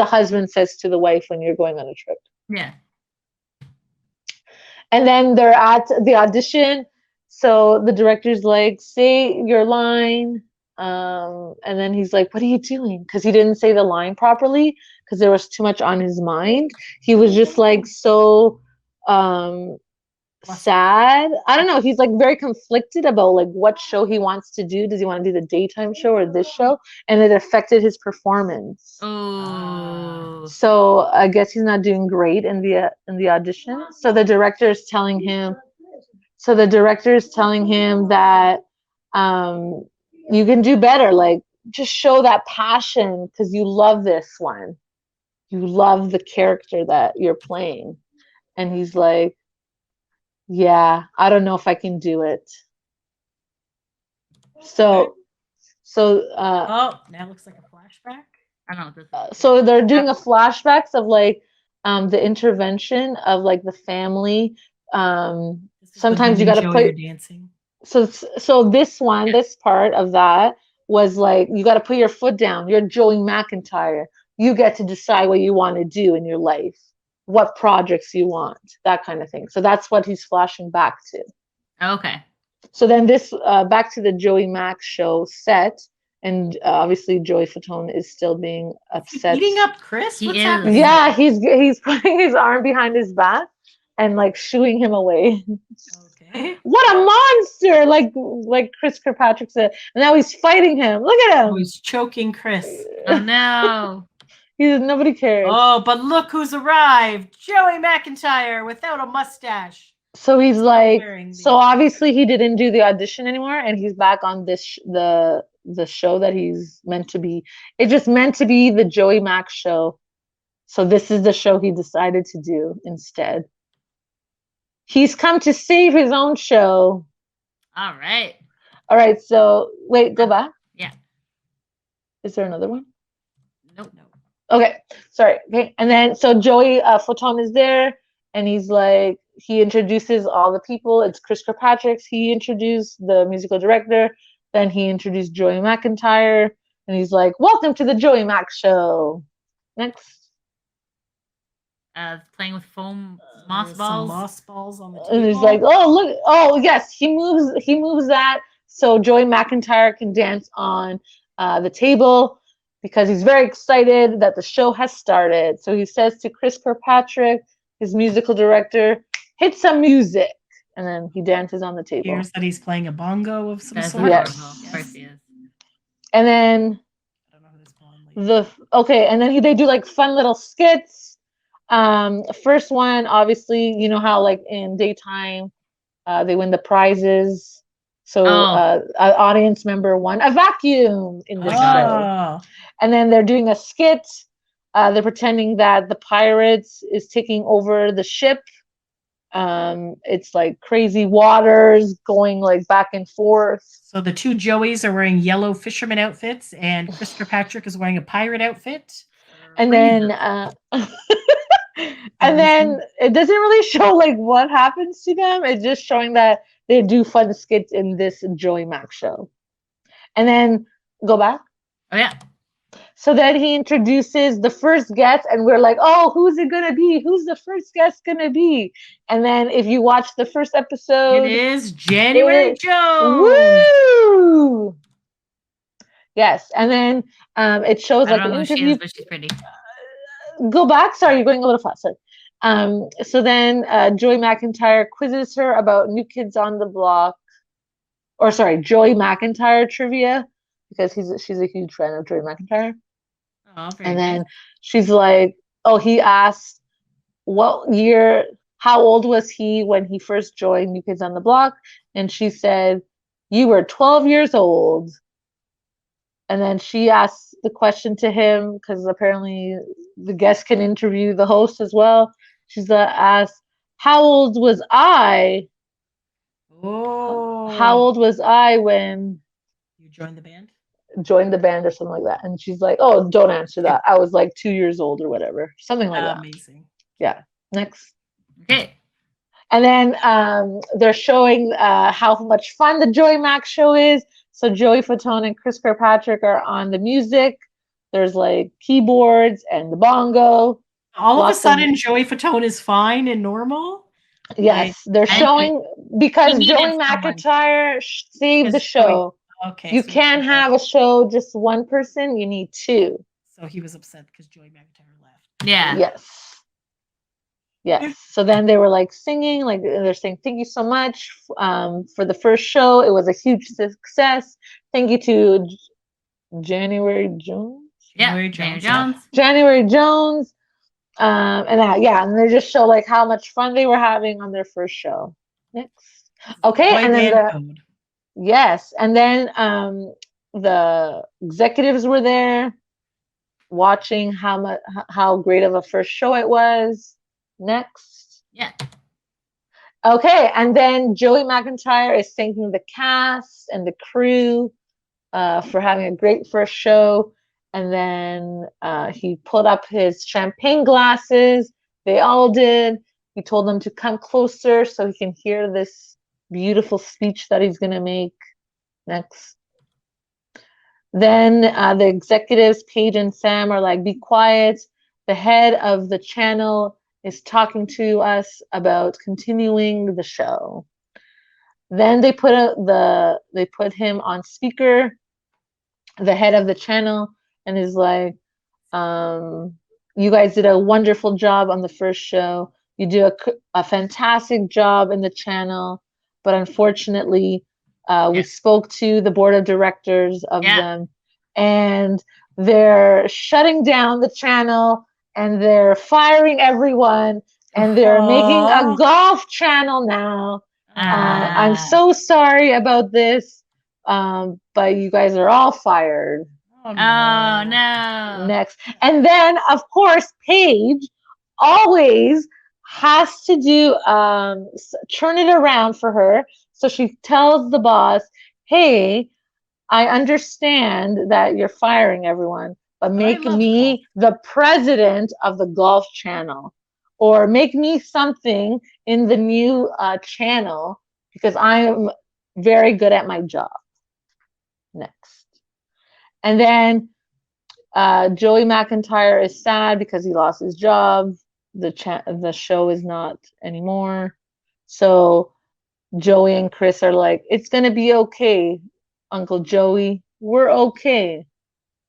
husband says to the wife when you're going on a trip. Yeah. And then they're at the audition. So the director's like, say your line. And then he's like, what are you doing? Because he didn't say the line properly because there was too much on his mind. He was just like so sad. I don't know. He's like very conflicted about like what show he wants to do. Does he want to do the daytime show or this show? And it affected his performance. Oh. So I guess he's not doing great in the audition. So the director is telling him that you can do better. Like just show that passion because you love this one. You love the character that you're playing. And he's like, yeah, I don't know if I can do it. So Oh, now it looks like a flashback. I don't know what this is. so they're doing a flashbacks of like the intervention of like the family. This is Sometimes when you him gotta and put Joey are dancing. so this one, this part of that was like you got to put your foot down. You're Joey McIntyre. You get to decide what you want to do in your life, what projects you want, that kind of thing. So that's what he's flashing back to. Okay. So then this back to the Joey Mac show set, and obviously Joey Fatone is still being upset. Eating up Chris? He What's is. happening? Yeah, he's putting his arm behind his back and like shooing him away. Okay. What a monster! Like Chris Kirkpatrick said, and now he's fighting him. Look at him. Oh, he's choking Chris. Oh no. Nobody cares. Oh, but look who's arrived. Joey McIntyre without a mustache. So he's like, wearing so obviously he didn't do the audition anymore, and he's back on this the show that he's meant to be. It's just meant to be the Joey Mac show. So this is the show he decided to do instead. He's come to save his own show. All right. All right, so wait, go back. Yeah. Is there another one? Nope. Okay, sorry. Okay, and then so Joey Fatone is there, and he's like, he introduces all the people. It's Chris Kirkpatrick. He introduced the musical director. Then he introduced Joey McIntyre, and he's like, "Welcome to the Joey Mac Show." Next. Playing with foam moss Some balls. moss balls on the table. And he's like, "Oh look! Oh yes, he moves that so Joey McIntyre can dance on the table because he's very excited that the show has started." So he says to Chris Kirkpatrick, his musical director, "Hit some music," and then he dances on the table. Hears that he's playing a bongo of some That's sort. Yes. adorable. Of course he is. And then I don't know who this blonde lady and then they do like fun little skits. First one, obviously, you know how like in daytime, they win the prizes. So an audience member won a vacuum in this show. Oh, And then they're doing a skit. They're pretending that the pirates is taking over the ship. It's like crazy waters going like back and forth. so the two Joeys are wearing yellow fisherman outfits, and Chris Kirkpatrick is wearing a pirate outfit. And then and then it doesn't really show like what happens to them. It's just showing that they do fun skits in this Joey Mac show. And then go back. Oh yeah. So then he introduces the first guest, and we're like, oh, who's it gonna be? Who's the first guest gonna be? And then if you watch the first episode, It is January Jones. woo! Yes, and then it shows I like don't an know who she interview. is, but she's pretty. Go back. Sorry, you're going a little fast. Sorry. So then Joey McIntyre quizzes her about New Kids on the Block, or sorry, Joey McIntyre trivia, because she's a huge fan of Joey McIntyre. Oh, very And then nice. she's like, oh, he asked how old was he when he first joined New Kids on the Block? And she said, you were 12 years old. And then she asked the question to him, because apparently the guest can interview the host as well. She's asked, how old was I? Oh, How old was I when you joined the band? joined the band or something like that? And she's like, oh, don't answer that. I was like 2 years old or whatever. Something like that. Amazing. Yeah. Next. Okay. And then they're showing how much fun the Joey Mac show is. So Joey Fatone and Chris Kirkpatrick are on the music. There's like keyboards and the bongo. All of a Lots of- sudden, Joey Fatone is fine and normal. Yes, they're And showing because he Joey needed someone. McIntyre saved the Because show. Okay. You so can't have a show just one person. You need two. So he was upset because Joey McIntyre left. Yeah. Yes. So then they were like singing, like they're saying, "Thank you so much for the first show. It was a huge success. Thank you to January Jones." Yeah. January January Jones. Jones. January Jones. And they just show like how much fun they were having on their first show. Next. Okay, Boy and then band code. yes, and then the executives were there watching how great of a first show it was. Next. Yeah. Okay, and then Joey McIntyre is thanking the cast and the crew for having a great first show. And then he pulled up his champagne glasses. They all did. He told them to come closer so he can hear this beautiful speech that he's going to make. Next. Then the executives, Paige and Sam, are like, be quiet. The head of the channel is talking to us about continuing the show. Then they put him on speaker, the head of the channel, and is like, you guys did a wonderful job on the first show. You do a fantastic job in the channel, but unfortunately, we spoke to the board of directors of them, and they're shutting down the channel, and they're firing everyone, and they're making a golf channel now. I'm so sorry about this, but you guys are all fired. Oh no. Next. And then, of course, Paige always has to do turn it around for her. So she tells the boss, hey, I understand that you're firing everyone, but make me the president of the golf channel, or make me something in the new channel, because I am very good at my job. Next. And then Joey McIntyre is sad because he lost his job. The show is not anymore. So Joey and Chris are like, it's going to be okay, Uncle Joey. We're okay.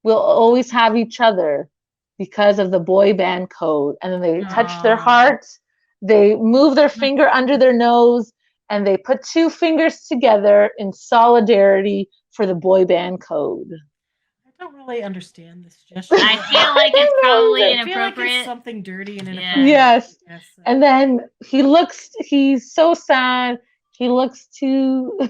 We'll always have each other because of the boy band code. And then they touch their hearts. They move their finger under their nose, and they put two fingers together in solidarity for the boy band code. I don't really understand this gesture. I feel like it's probably I feel like inappropriate. it's something dirty and inappropriate. Yes. Yes. And then he's so sad. He looks to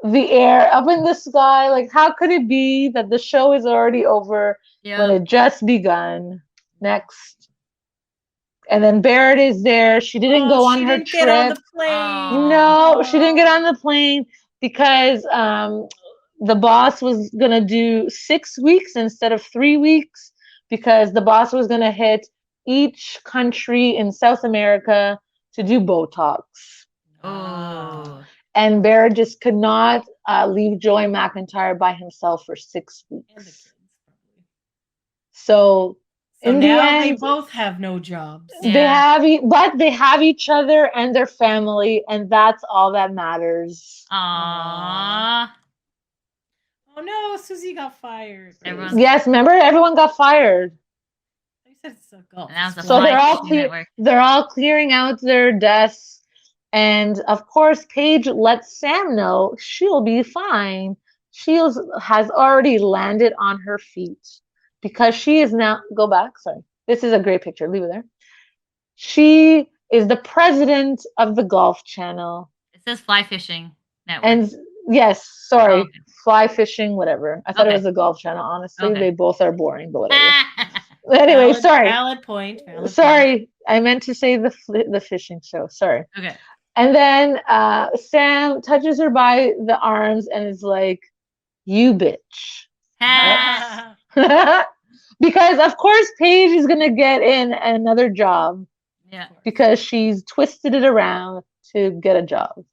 the air up in the sky. Like, how could it be that the show is already over when it just begun? Next. And then Barrett is there. She didn't go on her trip. Get on the plane. No, she didn't get on the plane because the boss was going to do 6 weeks instead of 3 weeks, because the boss was going to hit each country in South America to do Botox. Oh. And Barrett just could not leave Joey McIntyre by himself for 6 weeks. And the kids, probably. So in now the end, they both have no jobs. they have each other and their family, and that's all that matters. Aww. Oh no, Susie got fired. Yes, remember, everyone got fired. They said it's a golf. So they're all clearing out their desks, and of course, Paige lets Sam know she'll be fine. She has already landed on her feet, because she is now. Go back. Sorry, this is a great picture. Leave it there. She is the president of the Golf Channel. It says Fly Fishing Network. And yes, sorry. Oh, okay. Fly fishing, whatever. I thought it was a Golf Channel. Honestly, they both are boring, but whatever. Anyway, sorry. Valid point. Sorry, I meant to say the fishing show. Sorry. Okay. And then Sam touches her by the arms and is like, "You bitch," because of course Paige is gonna get in another job. Yeah. Because she's twisted it around to get a job.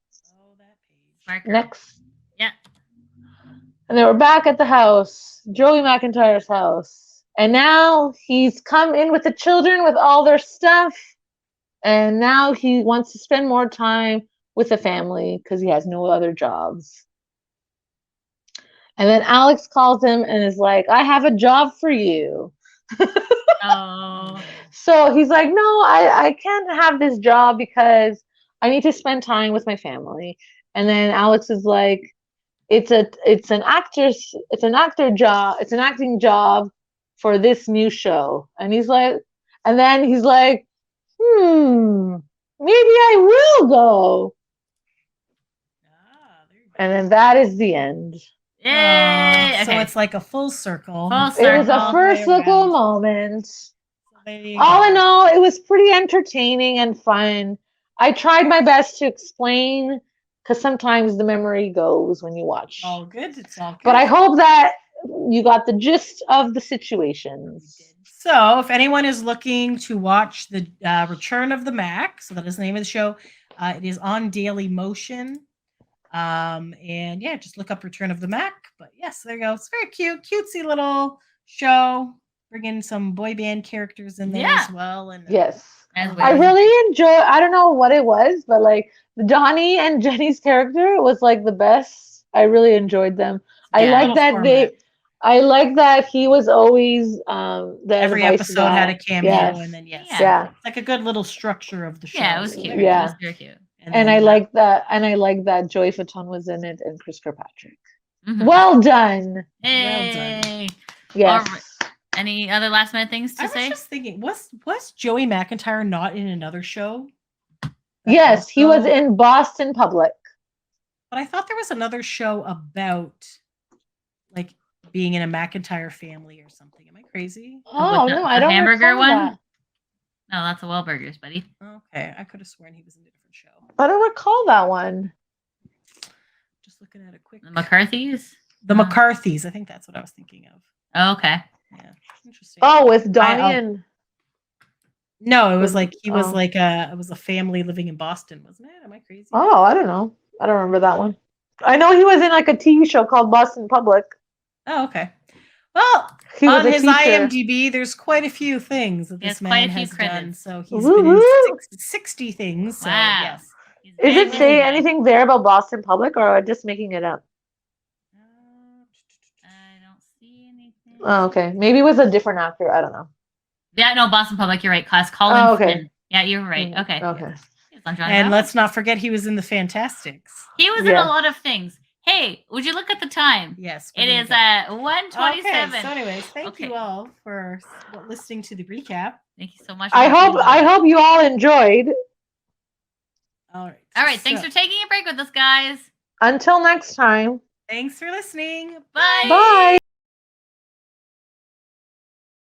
Next. Yeah. And then we're back at the house, Joey McIntyre's house. And now he's come in with the children with all their stuff. and now he wants to spend more time with the family because he has no other jobs. And then Alex calls him and is like, I have a job for you. Oh. So he's like, no, I can't have this job because I need to spend time with my family. And then Alex is like, it's an acting job for this new show. And he's like, maybe I will go. There you go. And then that is the end. Yay! So it's like a full circle. Full It was a circle. first Way circle around. moment. There you All go. in all, it was pretty entertaining and fun. I tried my best to explain because sometimes the memory goes when you watch. All good. It's all good. But I hope that you got the gist of the situations. So, if anyone is looking to watch the Return of the Mac, so that is the name of the show, it is on Daily Motion. And yeah, just look up Return of the Mac. But yes, there you go. It's very cute, cutesy little show. Bring in some boy band characters in there as well. And Yes. As I well. really enjoy, I don't know what it was, but like Donnie and Jenny's character was like the best. I really enjoyed them. I Yeah. like Little that format. I like that he was always the Every advice episode had a guy. cameo, Yes. and then yes, Yeah. it's like a good little structure of the show. Yeah, it was cute. Yeah. It was very cute. And I like that Joey Fatone was in it and Chris Kirkpatrick. Mhm. Well done. Yay. Yes. All right. Any other last minute things to I say? was just thinking, was Joey McIntyre not in another show? Yes, he was also- in Boston Public. But I thought there was another show about like being in a McIntyre family or something. Am I crazy? Oh, the- no, the I don't hamburger recall one? that. No, that's a Wahlburgers, buddy. Okay, I could have sworn he was in a different show. I don't recall that one. Just looking at a quick. The McCarthy's? The McCarthys. I think that's what I was thinking of. Oh, okay. Yeah, interesting. Oh, with Donnie I'll- and No, it was like he was Oh. like it was a family living in Boston, wasn't it? Am I crazy? oh, I don't know. I don't remember that one. I know he was in like a TV show called Boston Public. Oh, okay. Well, He was on a his teacher. IMDb, there's quite a few things that He has this quite man a few has done. credits. So he's been in Woo-hoo! 60 things. So Wow. yes. He's Does very it say busy. anything there about Boston Public, or am I just making it up? I don't see anything. Oh, okay. Maybe it was a different actor. I don't know. Yeah, no, Boston Public, you're right. Class Colin Oh, okay. Flynn. Yeah, you're right. Okay. Okay. He was on Johnny And Bravo. let's not forget he was in the Fantastics. He was in Yeah. a lot of things. Hey, would you look at the time? Yes. It we're is gonna go. 1:27. Okay, so anyways, thank Okay. you all for listening to the recap. Thank you so much. I hope you all enjoyed. All right. All right. Thanks so for taking a break with us, guys. Until next time. Thanks for listening. Bye. Bye.